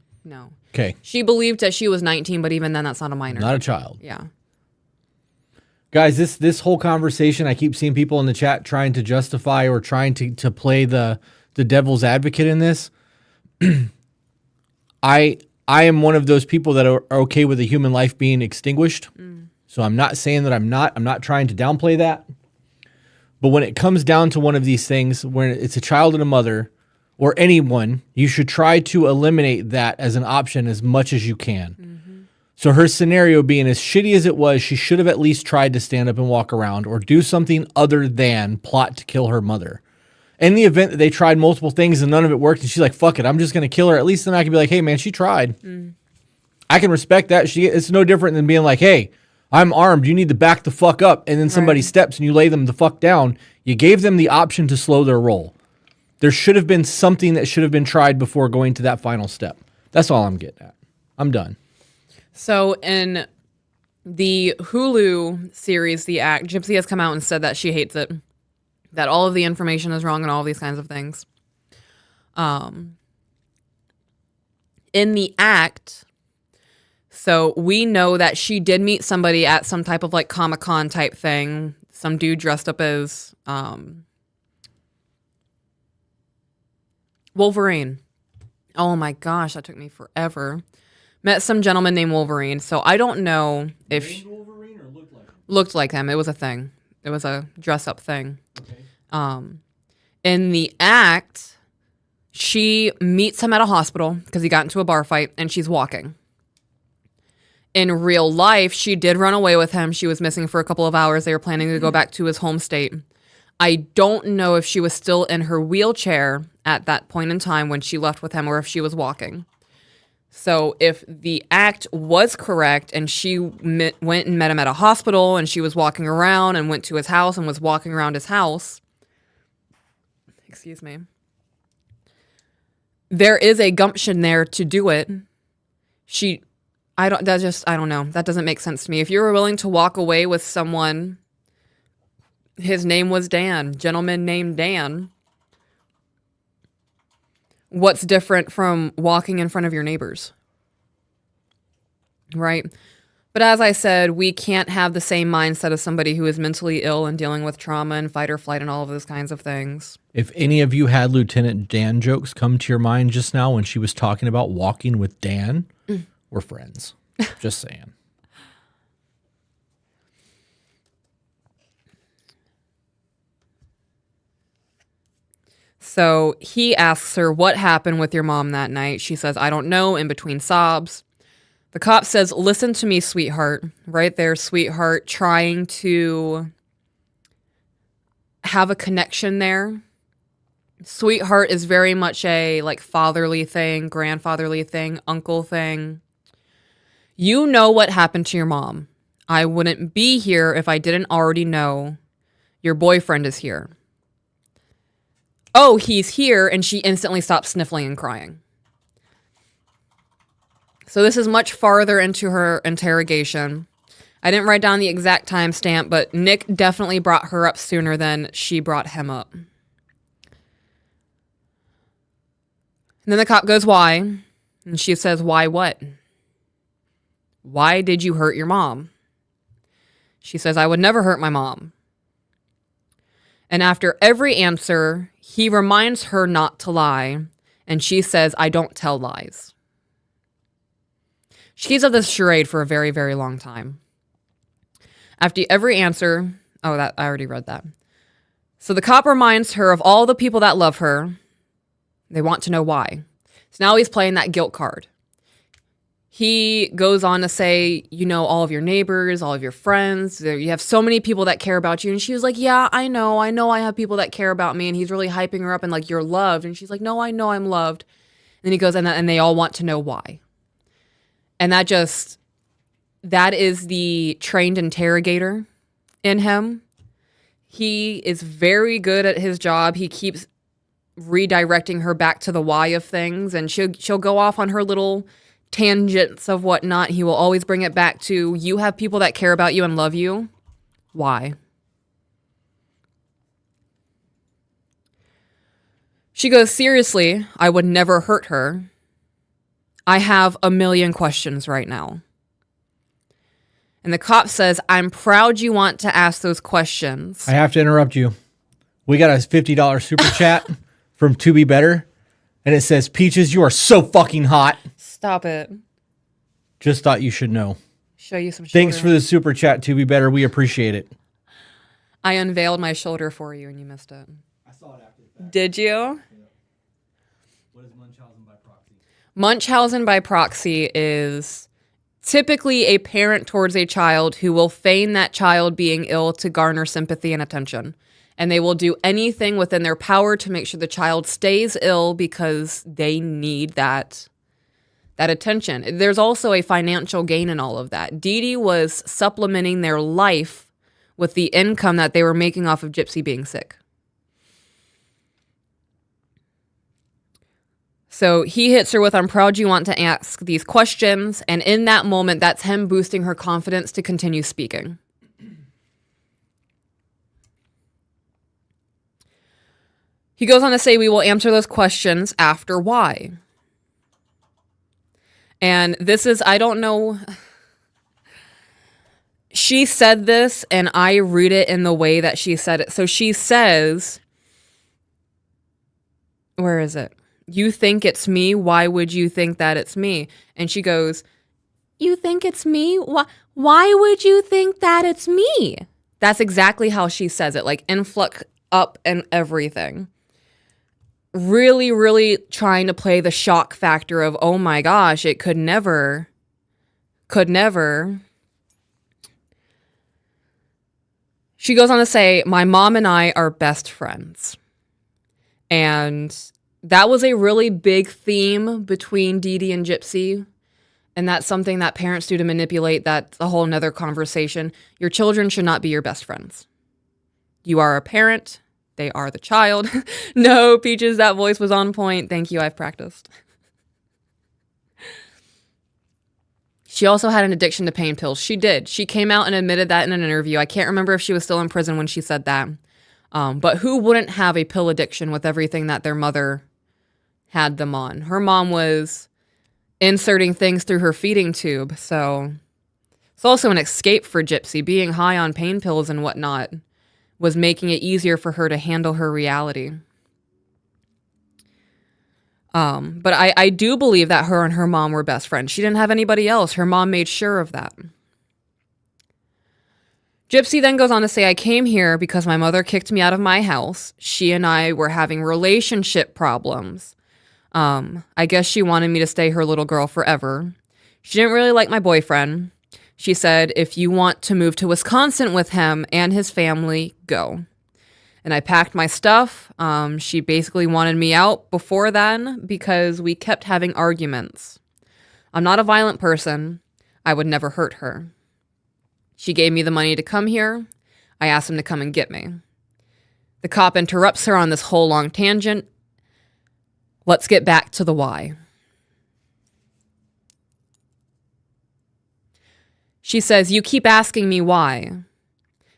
Okay. She believed that she was 19, but even then, that's not a minor. Not a child. Yeah. Guys, this whole conversation, I keep seeing people in the chat trying to justify or trying to play the devil's advocate in this. I am one of those people that are okay with a human life being extinguished. So I'm not saying that I'm not trying to downplay that. But when it comes down to one of these things, when it's a child and a mother, or anyone, you should try to eliminate that as an option as much as you can. Mm-hmm. So her scenario being as shitty as it was, she should have at least tried to stand up and walk around or do something other than plot to kill her mother. In the event that they tried multiple things and none of it worked, and she's like, fuck it, I'm just going to kill her. At least then I can be like, hey, man, she tried. I can respect that. It's no different than being like, hey, I'm armed. You need to back the fuck up. And then somebody steps and you lay them the fuck down. You gave them the option to slow their roll. There should have been something that should have been tried before going to that final step. That's all I'm getting at. I'm done. So in the Hulu series, The Act, Gypsy has come out and said that she hates it, that all of the information is wrong and all these kinds of things. In The Act, so we know that she did meet somebody at some type of like Comic-Con type thing. Some dude dressed up as Wolverine. Oh my gosh, that took me forever. Met some gentleman named Wolverine. So I don't know if Named Wolverine or looked like him? Looked like him. It was a thing. It was a dress up thing. Okay. In The Act, she meets him at a hospital because he got into a bar fight and she's walking. In real life, she did run away with him. She was missing for a couple of hours. They were planning to go back to his home state. I don't know if she was still in her wheelchair at that point in time when she left with him or if she was walking. So if The Act was correct and she went and met him at a hospital and she was walking around and went to his house and was walking around his house, excuse me, there is a gumption there to do it. I don't know. That doesn't make sense to me. If you were willing to walk away with someone, his name was Dan, gentleman named Dan, what's different from walking in front of your neighbors? Right? But as I said, we can't have the same mindset as somebody who is mentally ill and dealing with trauma and fight or flight and all of those kinds of things. If any of you had Lieutenant Dan jokes come to your mind just now when she was talking about walking with Dan, we're friends. Just saying. So he asks her, what happened with your mom that night? She says, I don't know, in between sobs. The cop says, listen to me, sweetheart. Right there, sweetheart, trying to have a connection there. Sweetheart is very much a like fatherly thing, grandfatherly thing, uncle thing. You know what happened to your mom. I wouldn't be here if I didn't already know. Your boyfriend is here. Oh, he's here, and she instantly stops sniffling and crying. So this is much farther into her interrogation. I didn't write down the exact timestamp, but Nick definitely brought her up sooner than she brought him up. And then the cop goes, why? And she says, why what? Why did you hurt your mom? She says, I would never hurt my mom. And after every answer, he reminds her not to lie, and she says, I don't tell lies. She keeps up this charade for a very, very long time. After every answer, I already read that. So the cop reminds her of all the people that love her. They want to know why. So now he's playing that guilt card. He goes on to say, you know, all of your neighbors, all of your friends, you have so many people that care about you. And she was like, yeah, I know I have people that care about me. And he's really hyping her up and like, you're loved. And she's like, no, I know I'm loved. And then he goes, and they all want to know why. And that is the trained interrogator in him. He is very good at his job. He keeps redirecting her back to the why of things. And she'll go off on her little tangents of whatnot. He will always bring it back to, you have people that care about you and love you. Why? She goes, seriously, I would never hurt her. I have a million questions right now. And the cop says, I'm proud you want to ask those questions. I have to interrupt you. We got a $50 super chat from To Be Better. And it says, Peaches, you are so fucking hot. Stop it. Just thought you should know. Show you some shoulder. Thanks for the super chat, To Be Better. We appreciate it. I unveiled my shoulder for you and you missed it. I saw it after the fact. Did you? Yeah. What is Munchausen by proxy? Munchausen by proxy is typically a parent towards a child who will feign that child being ill to garner sympathy and attention. And they will do anything within their power to make sure the child stays ill because they need that attention. There's also a financial gain in all of that. Dee Dee was supplementing their life with the income that they were making off of Gypsy being sick. So he hits her with, I'm proud you want to ask these questions. And in that moment, that's him boosting her confidence to continue speaking. He goes on to say, we will answer those questions after why. And this is, I don't know. She said this and I read it in the way that she said it. So she says, where is it? You think it's me? Why would you think that it's me? And she goes, you think it's me? Why would you think that it's me? That's exactly how she says it, like influx up and everything. Really, really trying to play the shock factor of, oh my gosh, it could never. She goes on to say, my mom and I are best friends. And that was a really big theme between Dee Dee and Gypsy. And that's something that parents do to manipulate. That's a whole nother conversation. Your children should not be your best friends. You are a parent. They are the child. No, Peaches, that voice was on point. Thank you, I've practiced. She also had an addiction to pain pills. She did. She came out and admitted that in an interview. I can't remember if she was still in prison when she said that. But who wouldn't have a pill addiction with everything that their mother had them on? Her mom was inserting things through her feeding tube. So it's also an escape for Gypsy. Being high on pain pills and whatnot was making it easier for her to handle her reality. But I do believe that her and her mom were best friends. She didn't have anybody else. Her mom made sure of that. Gypsy then goes on to say, I came here because my mother kicked me out of my house. She and I were having relationship problems. I guess she wanted me to stay her little girl forever. She didn't really like my boyfriend. She said, if you want to move to Wisconsin with him and his family, go. And I packed my stuff. She basically wanted me out before then because we kept having arguments. I'm not a violent person. I would never hurt her. She gave me the money to come here. I asked him to come and get me. The cop interrupts her on this whole long tangent. Let's get back to the why. She says, you keep asking me why.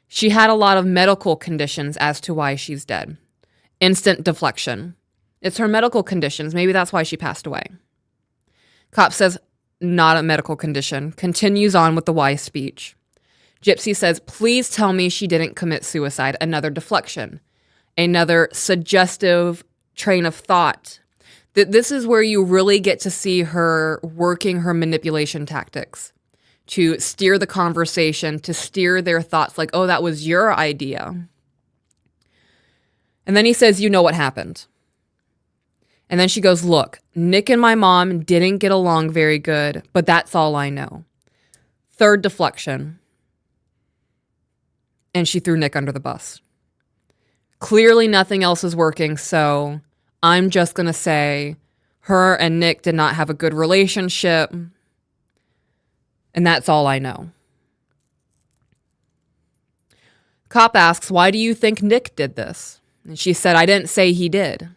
She had a lot of medical conditions as to why she's dead. Instant deflection. It's her medical conditions. Maybe that's why she passed away. Cop says, not a medical condition. Continues on with the why speech. Gypsy says, please tell me she didn't commit suicide. Another deflection. another suggestive train of thought. This is where you really get to see her working her manipulation tactics to steer the conversation, to steer their thoughts like, oh, that was your idea. And then he says, you know what happened. And then she goes, look, Nick and my mom didn't get along very good, but that's all I know. Third deflection. And she threw Nick under the bus. Clearly nothing else is working, so I'm just going to say her and Nick did not have a good relationship, and that's all I know. Cop asks, why do you think Nick did this? And she said, I didn't say he did.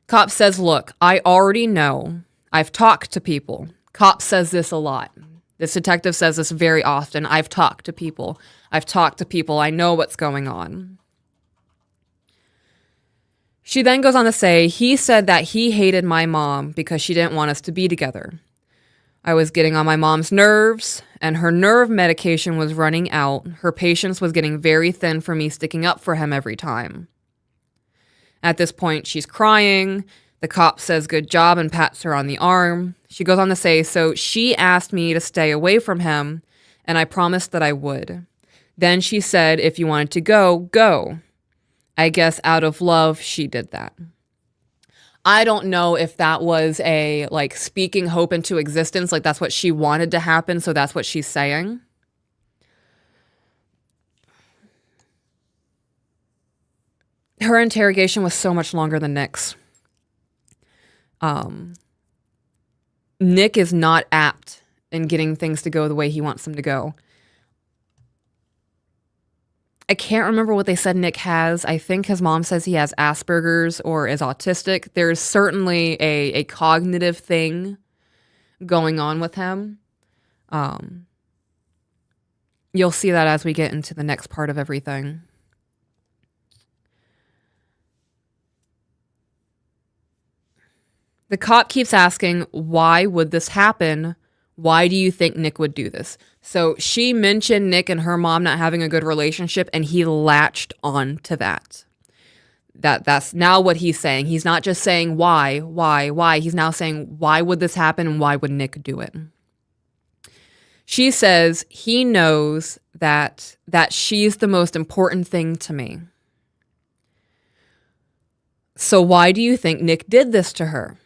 Cop says, look, I already know. I've talked to people. Cop says this a lot. This detective says this very often. I've talked to people. I've talked to people. I know what's going on. She then goes on to say, he said that he hated my mom because she didn't want us to be together. I was getting on my mom's nerves, and her nerve medication was running out. Her patience was getting very thin for me sticking up for him every time. At this point, she's crying. The cop says, good job, and pats her on the arm. She goes on to say, so she asked me to stay away from him, and I promised that I would. Then she said, if you wanted to go, go. I guess out of love, she did that. I don't know if that was a, like, speaking hope into existence, like that's what she wanted to happen, so that's what she's saying. Her interrogation was so much longer than Nick's. Nick is not apt in getting things to go the way he wants them to go. I can't remember what they said Nick has. I think his mom says he has Asperger's or is autistic. There's certainly a cognitive thing going on with him. You'll see that as we get into the next part of everything. The cop keeps asking, why would this happen? Why do you think Nick would do this? So she mentioned Nick and her mom not having a good relationship, and he latched on to that. That's now what he's saying. He's not just saying why. He's now saying, why would this happen, and why would Nick do it? She says he knows that she's the most important thing to me. So why do you think Nick did this to her?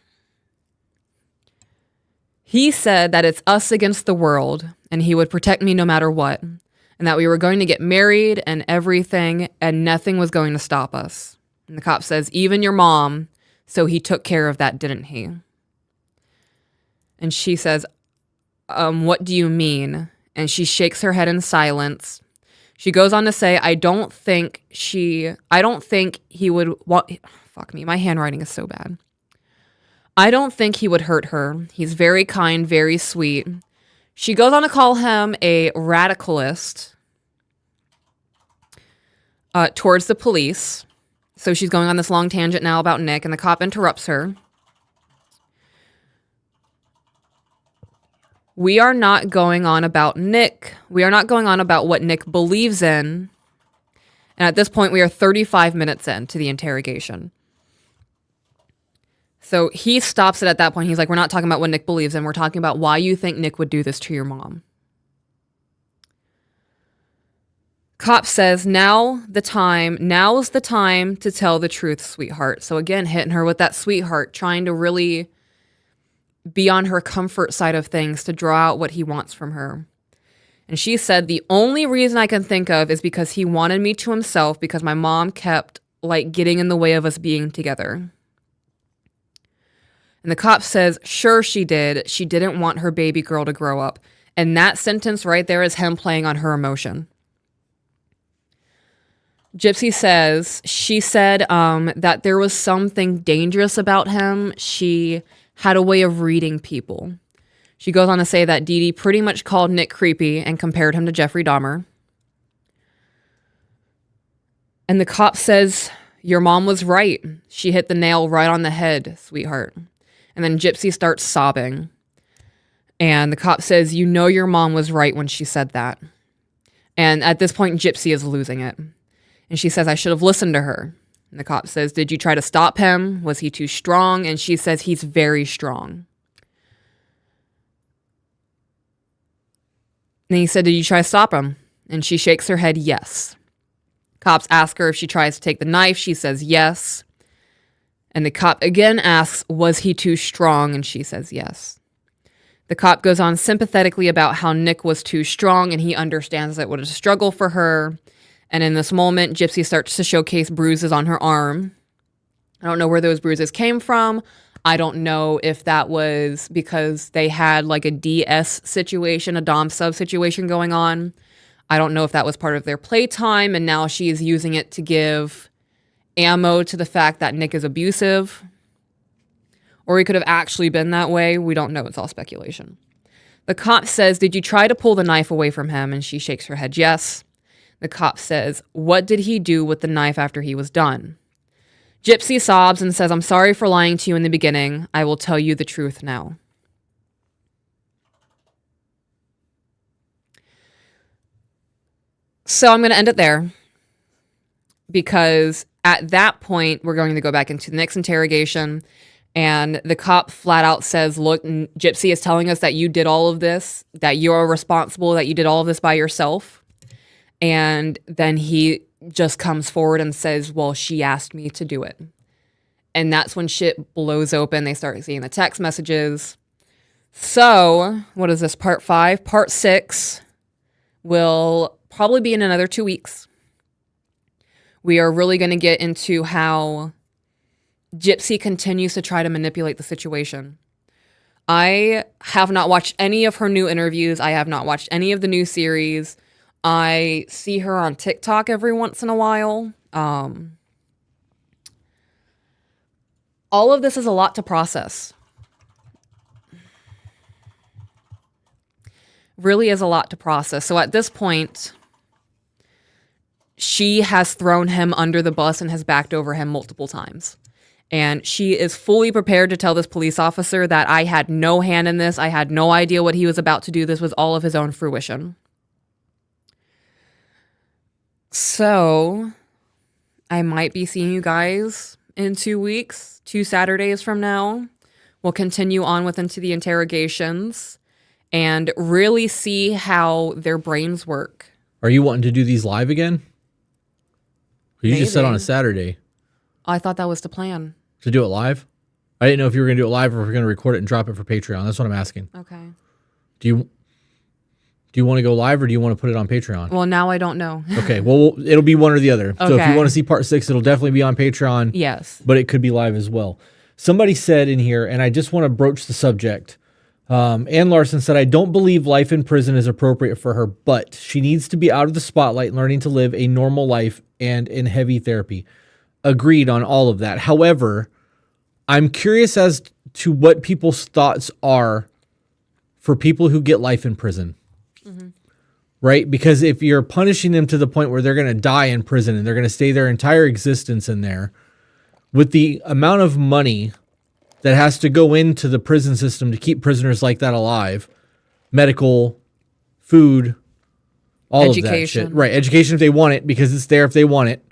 He said that it's us against the world, and he would protect me no matter what, and that we were going to get married and everything, and nothing was going to stop us. And the cop says, even your mom, so he took care of that, didn't he? And she says, what do you mean? And she shakes her head in silence. She goes on to say, I don't think he would want, fuck me, my handwriting is so bad. I don't think he would hurt her. He's very kind, very sweet. She goes on to call him a radicalist towards the police. So she's going on this long tangent now about Nick, and the cop interrupts her. We are not going on about Nick. We are not going on about what Nick believes in. And at this point, we are 35 minutes into the interrogation. So he stops it at that point. He's like, we're not talking about what Nick believes in. We're talking about why you think Nick would do this to your mom. Cop says, now's the time to tell the truth, sweetheart. So again, hitting her with that sweetheart, trying to really be on her comfort side of things to draw out what he wants from her. And she said, the only reason I can think of is because he wanted me to himself because my mom kept like getting in the way of us being together. And the cop says, sure she did. She didn't want her baby girl to grow up. And that sentence right there is him playing on her emotion. Gypsy says, she said that there was something dangerous about him. She had a way of reading people. She goes on to say that Dee Dee pretty much called Nick creepy and compared him to Jeffrey Dahmer. And the cop says, your mom was right. She hit the nail right on the head, sweetheart. And then Gypsy starts sobbing. And the cop says, you know your mom was right when she said that. And at this point, Gypsy is losing it. And she says, I should have listened to her. And the cop says, did you try to stop him? Was he too strong? And she says, he's very strong. And he said, did you try to stop him? And she shakes her head, yes. Cops ask her if she tries to take the knife. She says, yes. And the cop again asks, was he too strong? And she says, yes. The cop goes on sympathetically about how Nick was too strong and he understands that it was a struggle for her. And in this moment, Gypsy starts to showcase bruises on her arm. I don't know where those bruises came from. I don't know if that was because they had like a DS situation, a Dom sub situation going on. I don't know if that was part of their playtime and now she's using it to give ammo to the fact that Nick is abusive. Or he could have actually been that way. We don't know. It's all speculation. The cop says, did you try to pull the knife away from him? And she shakes her head, yes. The cop says, what did he do with the knife after he was done? Gypsy sobs and says, I'm sorry for lying to you in the beginning. I will tell you the truth now. So I'm going to end it there because at that point, we're going to go back into the next interrogation. And the cop flat out says, look, Gypsy is telling us that you did all of this, that you're responsible, that you did all of this by yourself. And then he just comes forward and says, well, she asked me to do it. And that's when shit blows open. They start seeing the text messages. So what is this, part 5? Part 6 will probably be in another 2 weeks. We are really going to get into how Gypsy continues to try to manipulate the situation. I have not watched any of her new interviews. I have not watched any of the new series. I see her on TikTok every once in a while. All of this is a lot to process. Really is a lot to process. So at this point, she has thrown him under the bus and has backed over him multiple times. And she is fully prepared to tell this police officer that I had no hand in this. I had no idea what he was about to do. This was all of his own fruition. So I might be seeing you guys in 2 weeks, 2 Saturdays from now. We'll continue on with into the interrogations and really see how their brains work. Are you wanting to do these live again? Or you just said on a Saturday. I thought that was the plan. To do it live? I didn't know if you were going to do it live or if we're going to record it and drop it for Patreon. That's what I'm asking. Okay. Do you want to go live or do you want to put it on Patreon? Well, now I don't know. Okay. Well, it'll be one or the other. So if you want to see part 6, it'll definitely be on Patreon. Yes. But it could be live as well. Somebody said in here, and I just want to broach the subject. Ann Larson said, I don't believe life in prison is appropriate for her, but she needs to be out of the spotlight, learning to live a normal life and in heavy therapy. Agreed on all of that. However, I'm curious as to what people's thoughts are for people who get life in prison. Mm-hmm. Right? Because if you're punishing them to the point where they're going to die in prison and they're going to stay their entire existence in there, with the amount of money that has to go into the prison system to keep prisoners like that alive, medical, food, all of that shit. Right. Education if they want it, because it's there if they want it.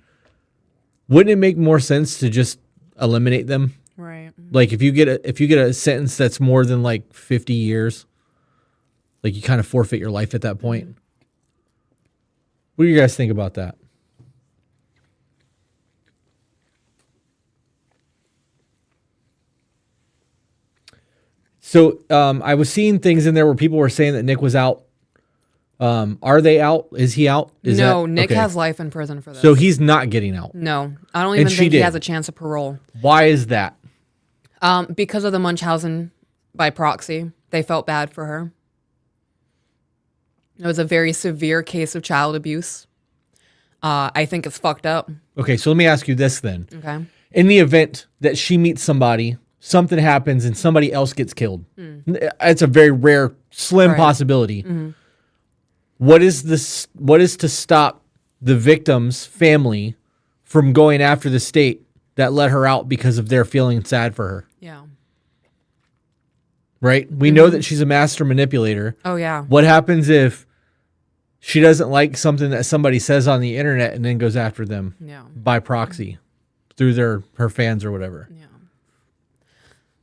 Wouldn't it make more sense to just eliminate them? Right. Like if you get a sentence that's more than like 50 years, like you kind of forfeit your life at that point. What do you guys think about that? So I was seeing things in there where people were saying that Nick was out. Are they out? Is he out? No, Nick has life in prison for this. So he's not getting out. No, I don't even think he has a chance of parole. Why is that? Because of the Munchausen by proxy. They felt bad for her. It was a very severe case of child abuse. I think it's fucked up. Okay, so let me ask you this then. Okay. In the event that she meets somebody, something happens, and somebody else gets killed, it's a very rare, slim possibility. Mm-hmm. What is to stop the victim's family from going after the state that let her out because of their feeling sad for her? Yeah. Right? We know that she's a master manipulator. Oh, yeah. What happens if she doesn't like something that somebody says on the internet and then goes after them Yeah. by proxy through her fans or whatever. Yeah.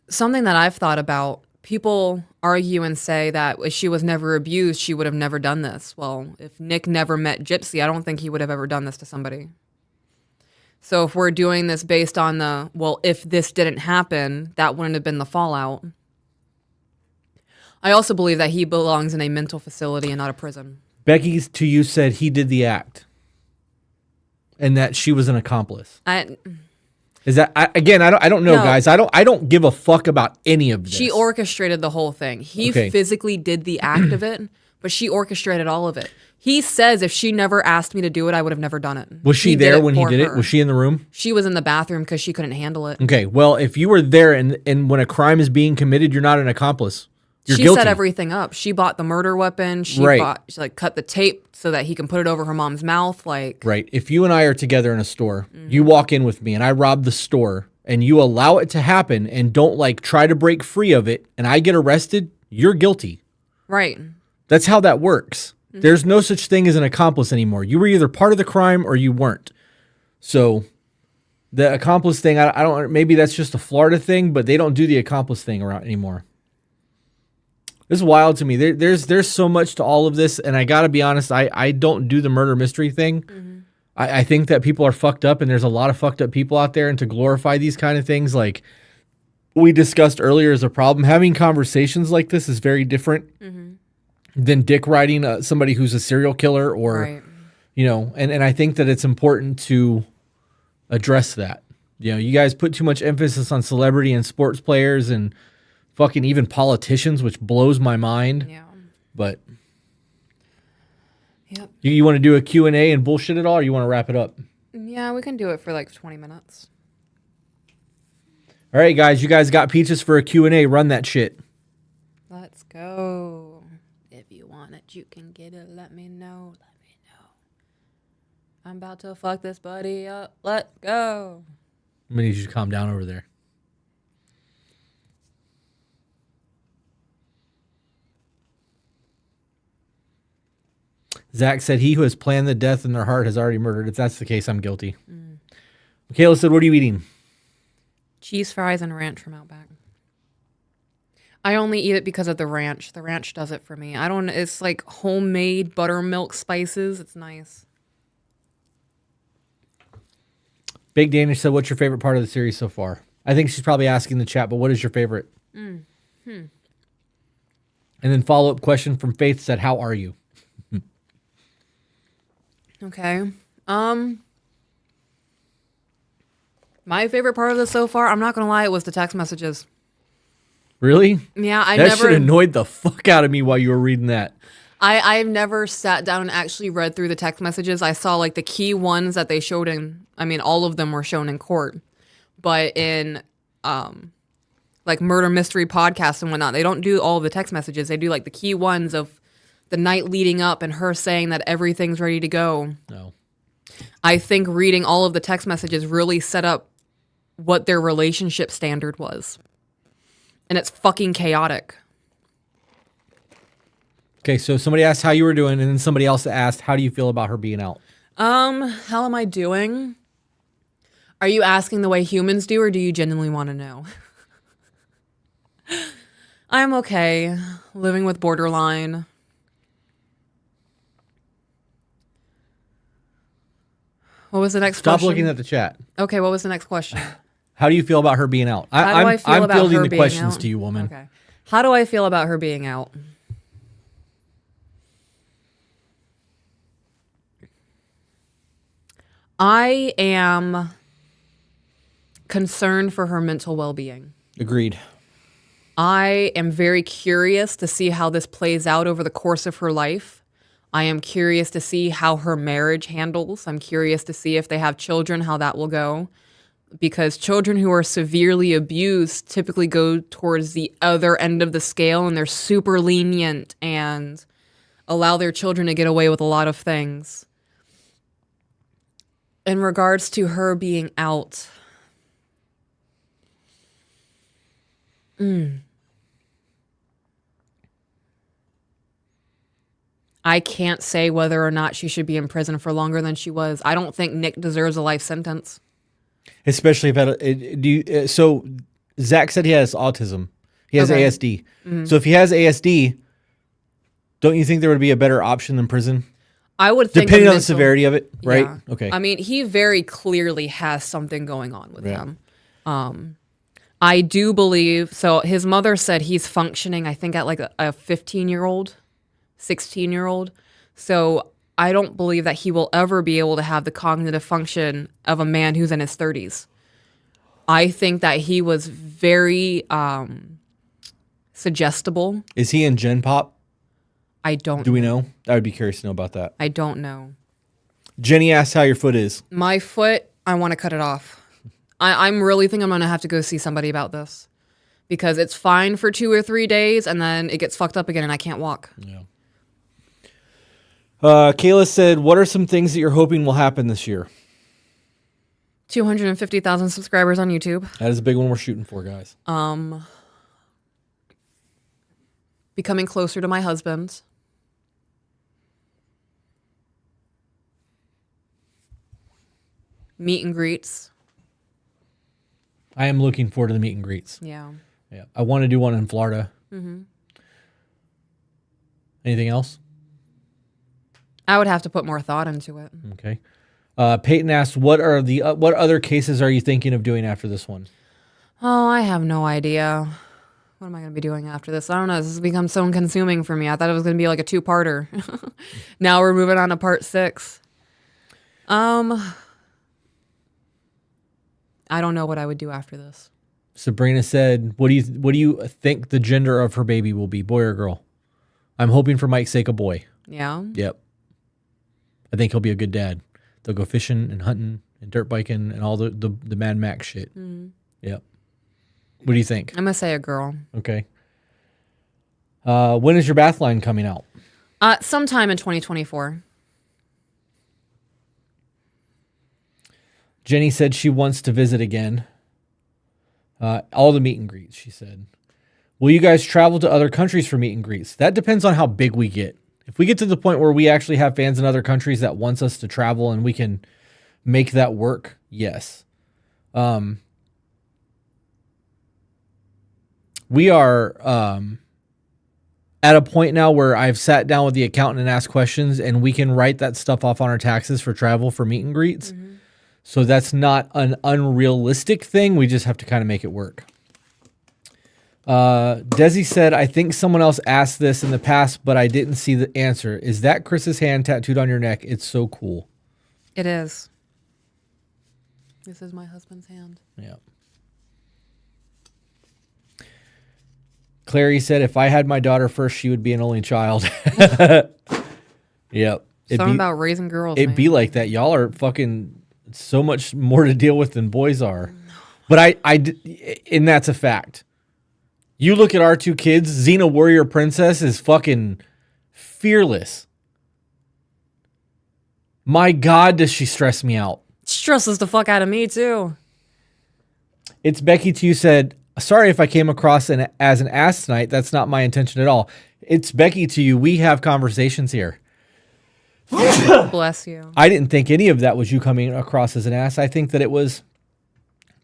Something that I've thought about, people argue and say that if she was never abused, she would have never done this. Well, if Nick never met Gypsy, I don't think he would have ever done this to somebody. So if we're doing this based on if this didn't happen, that wouldn't have been the fallout. I also believe that he belongs in a mental facility and not a prison. Becky to you said he did the act and that she was an accomplice. Is that I don't know, No. guys. I don't give a fuck about any of this. She orchestrated the whole thing. He physically did the act of it, but she orchestrated all of it. He says if she never asked me to do it, I would have never done it. Was she there when he did it? Was she in the room? She was in the bathroom because she couldn't handle it. Okay, well, if you were there and when a crime is being committed, you're not an accomplice. You're guilty. Set everything up. She bought the murder weapon. She cut the tape so that he can put it over her mom's mouth. Right. If you and I are together in a store, you walk in with me and I rob the store and you allow it to happen and don't try to break free of it and I get arrested, you're guilty. Right. That's how that works. There's no such thing as an accomplice anymore. You were either part of the crime or you weren't. So the accomplice thing, I don't, maybe that's just a Florida thing, but they don't do the accomplice thing around anymore. This is wild to me. There's so much to all of this, and I gotta be honest, I don't do the murder mystery thing. Mm-hmm. I think that people are fucked up, and there's a lot of fucked up people out there, and to glorify these kind of things, like we discussed earlier, is a problem. Having conversations like this is very different than dick riding somebody who's a serial killer, or and I think that it's important to address that. You guys put too much emphasis on celebrity and sports players and fucking even politicians, which blows my mind. Yeah. But yep. You want to do a Q&A and bullshit it all, or you want to wrap it up? Yeah, we can do it for 20 minutes. All right, guys. You guys got peaches for a Q&A. Run that shit. Let's go. If you want it, you can get it. Let me know. I'm about to fuck this buddy up. Let's go. I'm going to need you to calm down over there. Zach said, he who has planned the death in their heart has already murdered. If that's the case, I'm guilty. Michaela said, what are you eating? Cheese fries and ranch from Outback. I only eat it because of the ranch. The ranch does it for me. It's like homemade buttermilk spices. It's nice. Big Danish said, what's your favorite part of the series so far? I think she's probably asking the chat, but what is your favorite? And then follow-up question from Faith said, how are you? Okay. My favorite part of this so far, I'm not going to lie, it was the text messages. Really? Yeah, that should have annoyed the fuck out of me while you were reading that. I've never sat down and actually read through the text messages. I saw the key ones that they showed all of them were shown in court. But in murder mystery podcasts and whatnot, they don't do all of the text messages. They do the key ones of the night leading up and her saying that everything's ready to go. No. I think reading all of the text messages really set up what their relationship standard was. And it's fucking chaotic. Okay, so somebody asked how you were doing, and then somebody else asked, how do you feel about her being out? How am I doing? Are you asking the way humans do, or do you genuinely want to know? I'm okay. Living with borderline. What was the next question? Stop looking at the chat. Okay, what was the next question? How do you feel about her being out? I'm fielding the questions to you, woman. Okay. How do I feel about her being out? I am concerned for her mental well-being. Agreed. I am very curious to see how this plays out over the course of her life. I am curious to see how her marriage handles. I'm curious to see if they have children, how that will go. Because children who are severely abused typically go towards the other end of the scale, and they're super lenient and allow their children to get away with a lot of things. In regards to her being out, I can't say whether or not she should be in prison for longer than she was. I don't think Nick deserves a life sentence. Especially if so Zach said he has autism. He has ASD. So if he has ASD, don't you think there would be a better option than prison? I would think depending on the severity of it, right? Yeah. Okay. I mean, he very clearly has something going on with him. I do believe so. His mother said he's functioning, I think, at like a 15-year-old, 16-year-old. So I don't believe that he will ever be able to have the cognitive function of a man who's in his 30s. I think that he was very suggestible. Is he in Gen Pop? I don't Do we know? I would be curious to know about that. I don't know. Jenny asked how your foot is. My foot, I want to cut it off. I'm really thinking I'm going to have to go see somebody about this because it's fine for 2 or 3 days and then it gets fucked up again and I can't walk. Yeah. Kayla said, what are some things that you're hoping will happen this year? 250,000 subscribers on YouTube. That is a big one we're shooting for, guys. Becoming closer to my husband. Meet and greets. I am looking forward to the meet and greets. Yeah. Yeah. I want to do one in Florida. Anything else? I would have to put more thought into it. Okay. Peyton asked, what other cases are you thinking of doing after this one? Oh, I have no idea. What am I going to be doing after this? I don't know. This has become so consuming for me. I thought it was going to be like a 2-parter. Now we're moving on to part 6. I don't know what I would do after this. Sabrina said, what do you think the gender of her baby will be, boy or girl? I'm hoping for Mike's sake a boy. Yeah? Yep. I think he'll be a good dad. They'll go fishing and hunting and dirt biking and all the Mad Max shit. Yep. What do you think? I'm going to say a girl. Okay. When is your bath line coming out? Sometime in 2024. Jenny said she wants to visit again. All the meet and greets, she said. Will you guys travel to other countries for meet and greets? That depends on how big we get. If we get to the point where we actually have fans in other countries that wants us to travel and we can make that work, yes. We are at a point now where I've sat down with the accountant and asked questions, and we can write that stuff off on our taxes for travel for meet and greets. So that's not an unrealistic thing. We just have to kind of make it work. Desi said, I think someone else asked this in the past, but I didn't see the answer. Is that Chris's hand tattooed on your neck? It's so cool. It is. This is my husband's hand. Yeah. Clary said, if I had my daughter first, she would be an only child. Yep. Something about raising girls. It'd be like that. Y'all are fucking so much more to deal with than boys are. But and that's a fact. You look at our 2 kids, Xena Warrior Princess is fucking fearless. My God, does she stress me out. Stresses the fuck out of me, too. It's Becky T said, sorry if I came across as an ass tonight. That's not my intention at all. It's Becky to you. We have conversations here. Bless you. I didn't think any of that was you coming across as an ass. I think that it was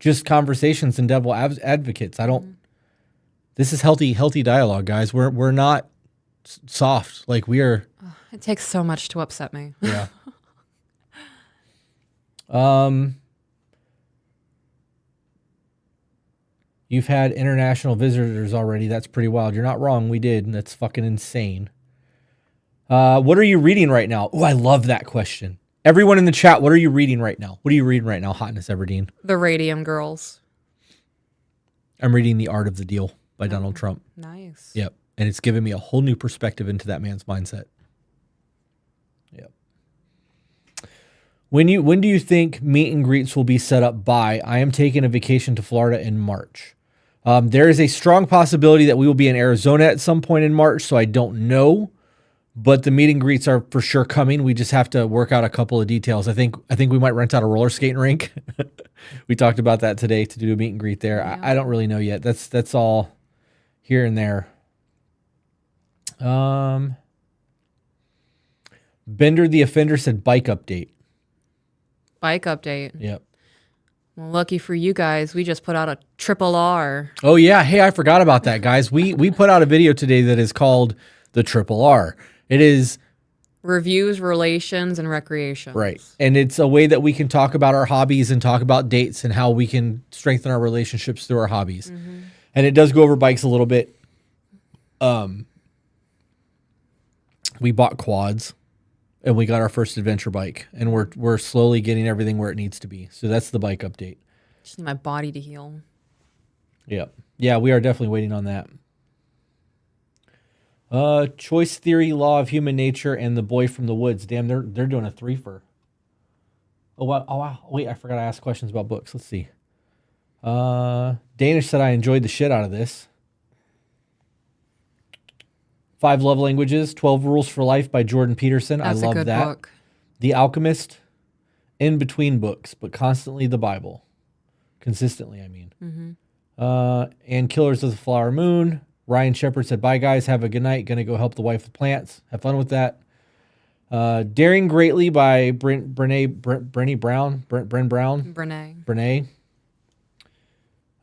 just conversations and devil advocates. This is healthy dialogue, guys. We're not soft. Like we are. It takes so much to upset me. Yeah. You've had international visitors already. That's pretty wild. You're not wrong. We did. And that's fucking insane. What are you reading right now? Oh, I love that question. Everyone in the chat, what are you reading right now? What are you reading right now, Hotness Everdeen? The Radium Girls. I'm reading The Art of the Deal by Donald Trump. Nice. Yep. And it's given me a whole new perspective into that man's mindset. Yep. When do you think meet and greets will be set up by? I am taking a vacation to Florida in March. There is a strong possibility that we will be in Arizona at some point in March, so I don't know. But the meet and greets are for sure coming. We just have to work out a couple of details. I think we might rent out a roller skating rink. We talked about that today to do a meet and greet there. Yeah. I don't really know yet. That's all here and there. Bender the Offender said bike update. Bike update. Yep. Well, lucky for you guys, we just put out a triple R. Oh yeah, hey, I forgot about that, guys. We put out a video today that is called the Triple R. It is Reviews, relations, and recreation. right, and it's a way that we can talk about our hobbies and talk about dates and how we can strengthen our relationships through our hobbies. And it does go over bikes a little bit. We bought quads, and we got our first adventure bike, and we're slowly getting everything where it needs to be. So that's the bike update. Just need my body to heal. Yep. Yeah, we are definitely waiting on that. Choice Theory, Law of Human Nature, and The Boy from the Woods. Damn, they're doing a threefer. Oh wow. Wait, I forgot to ask questions about books. Let's see. Danish said I enjoyed the shit out of this. 5 Love Languages, 12 Rules for Life by Jordan Peterson. That's I love a good that. book. The Alchemist, in between books, but constantly the Bible. Consistently, I mean. And Killers of the Flower Moon. Ryan Shepard said, bye guys, have a good night. Gonna go help the wife with plants. Have fun with that. Daring Greatly by Brené Brown. Brene.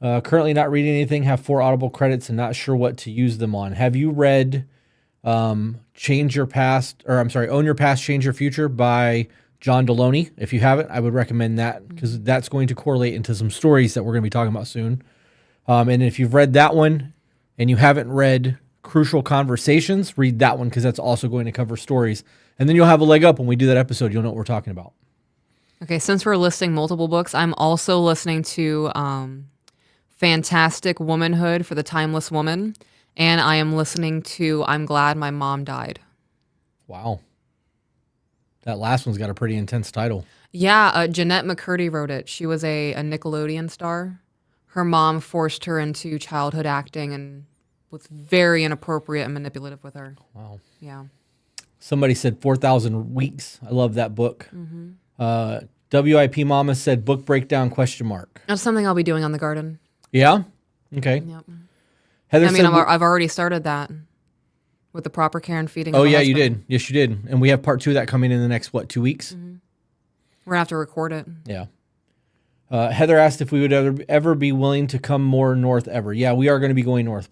Currently not reading anything. Have 4 Audible credits and not sure what to use them on. Have you read Own Your Past, Change Your Future by John Deloney? If you haven't, I would recommend that because that's going to correlate into some stories that we're going to be talking about soon. And if you've read that one and you haven't read Crucial Conversations, read that one because that's also going to cover stories. And then you'll have a leg up when we do that episode. You'll know what we're talking about. Okay, since we're listing multiple books, I'm also listening to Fantastic Womanhood for the Timeless Woman, and I am listening to I'm Glad My Mom Died. Wow. That last one's got a pretty intense title. Yeah, Jeanette McCurdy wrote it. She was a Nickelodeon star. Her mom forced her into childhood acting and was very inappropriate and manipulative with her. Wow. Yeah. Somebody said 4,000 Weeks. I love that book. WIP Mama said book breakdown ? That's something I'll be doing on the garden. Yeah? Okay. Yep. Heather I mean, said, I've already started that with the proper care and feeding. oh, of the yeah, you husband. did. Yes, you did. And we have part 2 of that coming in the next, 2 weeks? We're going to have to record it. Yeah. Heather asked if we would ever be willing to come more north ever. Yeah, we are going to be going north.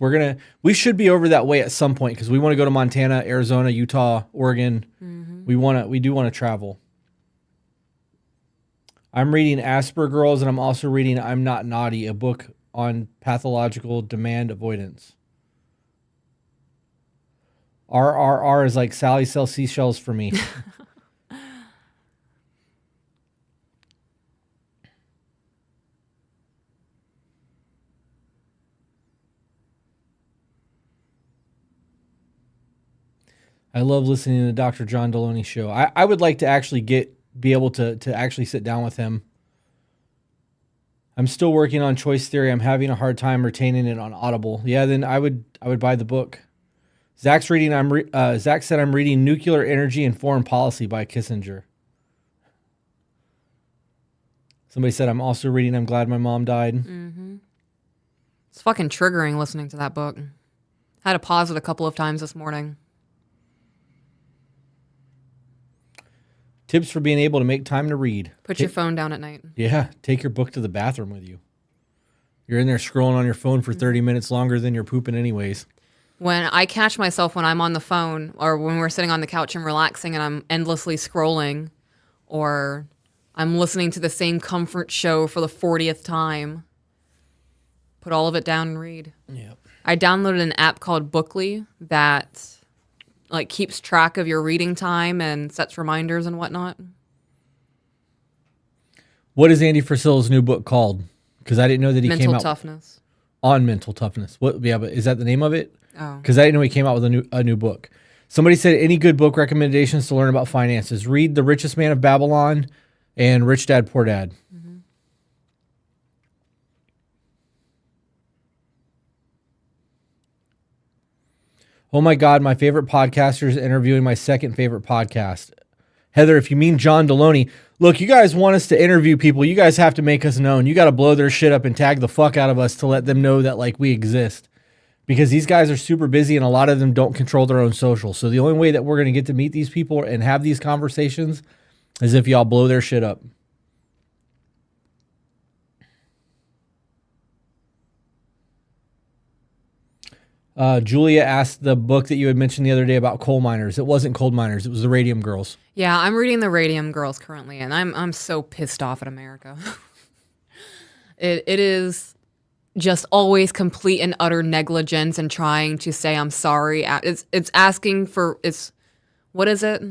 We should be over that way at some point because we want to go to Montana, Arizona, Utah, Oregon. We do want to travel. I'm reading Asper Girls, and I'm also reading I'm Not Naughty, a book on pathological demand avoidance. RRR is like Sally sells seashells for me. I love listening to the Dr. John Deloney show. I would like to actually be able to actually sit down with him. I'm still working on Choice Theory. I'm having a hard time retaining it on Audible. Yeah, then I would buy the book. Zach's reading. Zach said I'm reading Nuclear Energy and Foreign Policy by Kissinger. Somebody said I'm also reading I'm Glad My Mom Died. It's fucking triggering listening to that book. I had to pause it a couple of times this morning. Tips for being able to make time to read. Put your phone down at night. Yeah, take your book to the bathroom with you. You're in there scrolling on your phone for 30 minutes longer than you're pooping anyways. When I catch myself when I'm on the phone or when we're sitting on the couch and relaxing and I'm endlessly scrolling or I'm listening to the same comfort show for the 40th time, put all of it down and read. Yep. I downloaded an app called Bookly that like keeps track of your reading time and sets reminders and whatnot. What is Andy Frisella's new book called? Because I didn't know that he came Mental out Toughness. on mental toughness. What? Yeah, but is that the name of it? Oh. Because I didn't know he came out with a new book. Somebody said any good book recommendations to learn about finances. Read The Richest Man of Babylon and Rich Dad Poor Dad. Oh my God, my favorite podcaster is interviewing my second favorite podcast. Heather, if you mean John Deloney, look, you guys want us to interview people. You guys have to make us known. You got to blow their shit up and tag the fuck out of us to let them know that like we exist. because these guys are super busy and a lot of them don't control their own social. So the only way that we're going to get to meet these people and have these conversations is if y'all blow their shit up. Julia asked the book that you had mentioned the other day about coal miners. It wasn't coal miners. It was the Radium Girls. Yeah, I'm reading the Radium Girls currently, and I'm so pissed off at America. It is just always complete and utter negligence and trying to say I'm sorry. It's asking for what is it?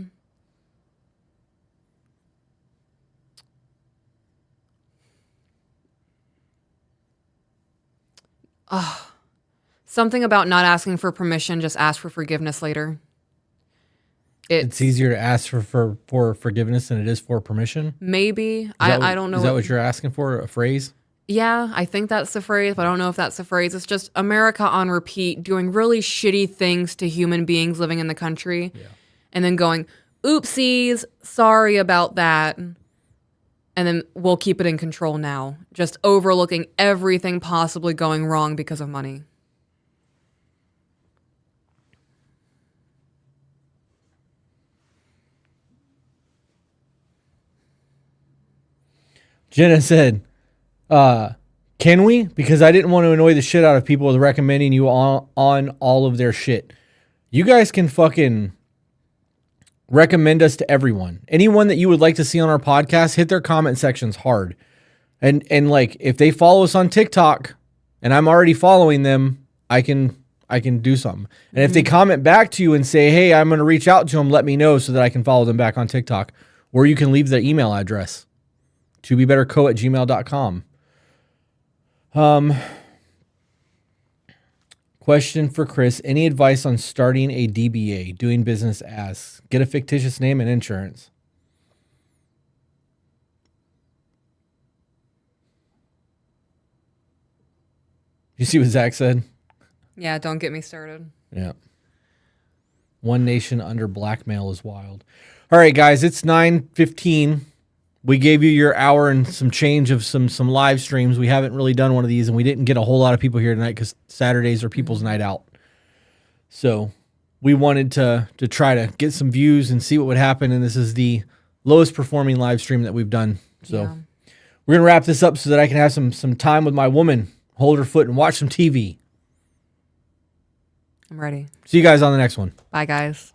Something about not asking for permission, just ask for forgiveness later. It's easier to ask for forgiveness than it is for permission. Maybe. I don't know. Is that what you're asking for? A phrase? Yeah, I think that's the phrase, but I don't know if that's the phrase. It's just America on repeat doing really shitty things to human beings living in the country. Yeah. And then going, oopsies, sorry about that. And then we'll keep it in control now. Just overlooking everything possibly going wrong because of money. Jenna said, can we? Because I didn't want to annoy the shit out of people with recommending you on all of their shit. You guys can fucking recommend us to everyone. Anyone that you would like to see on our podcast, hit their comment sections hard. And like, if they follow us on TikTok and I'm already following them, I can do something. And if they comment back to you and say, hey, I'm going to reach out to them, let me know so that I can follow them back on TikTok. Or you can leave their email address. tobebetterco@gmail.com. Question for Chris. Any advice on starting a DBA, doing business as? Get a fictitious name and insurance. You see what Zach said? Yeah, don't get me started. Yeah. One nation under blackmail is wild. All right, guys, it's 9:15. We gave you your hour and some change of some live streams. We haven't really done one of these, and we didn't get a whole lot of people here tonight because Saturdays are people's night out. So we wanted to try to get some views and see what would happen, and this is the lowest performing live stream that we've done. So we're going to wrap this up so that I can have some time with my woman, hold her foot, and watch some TV. I'm ready. See you guys on the next one. Bye, guys.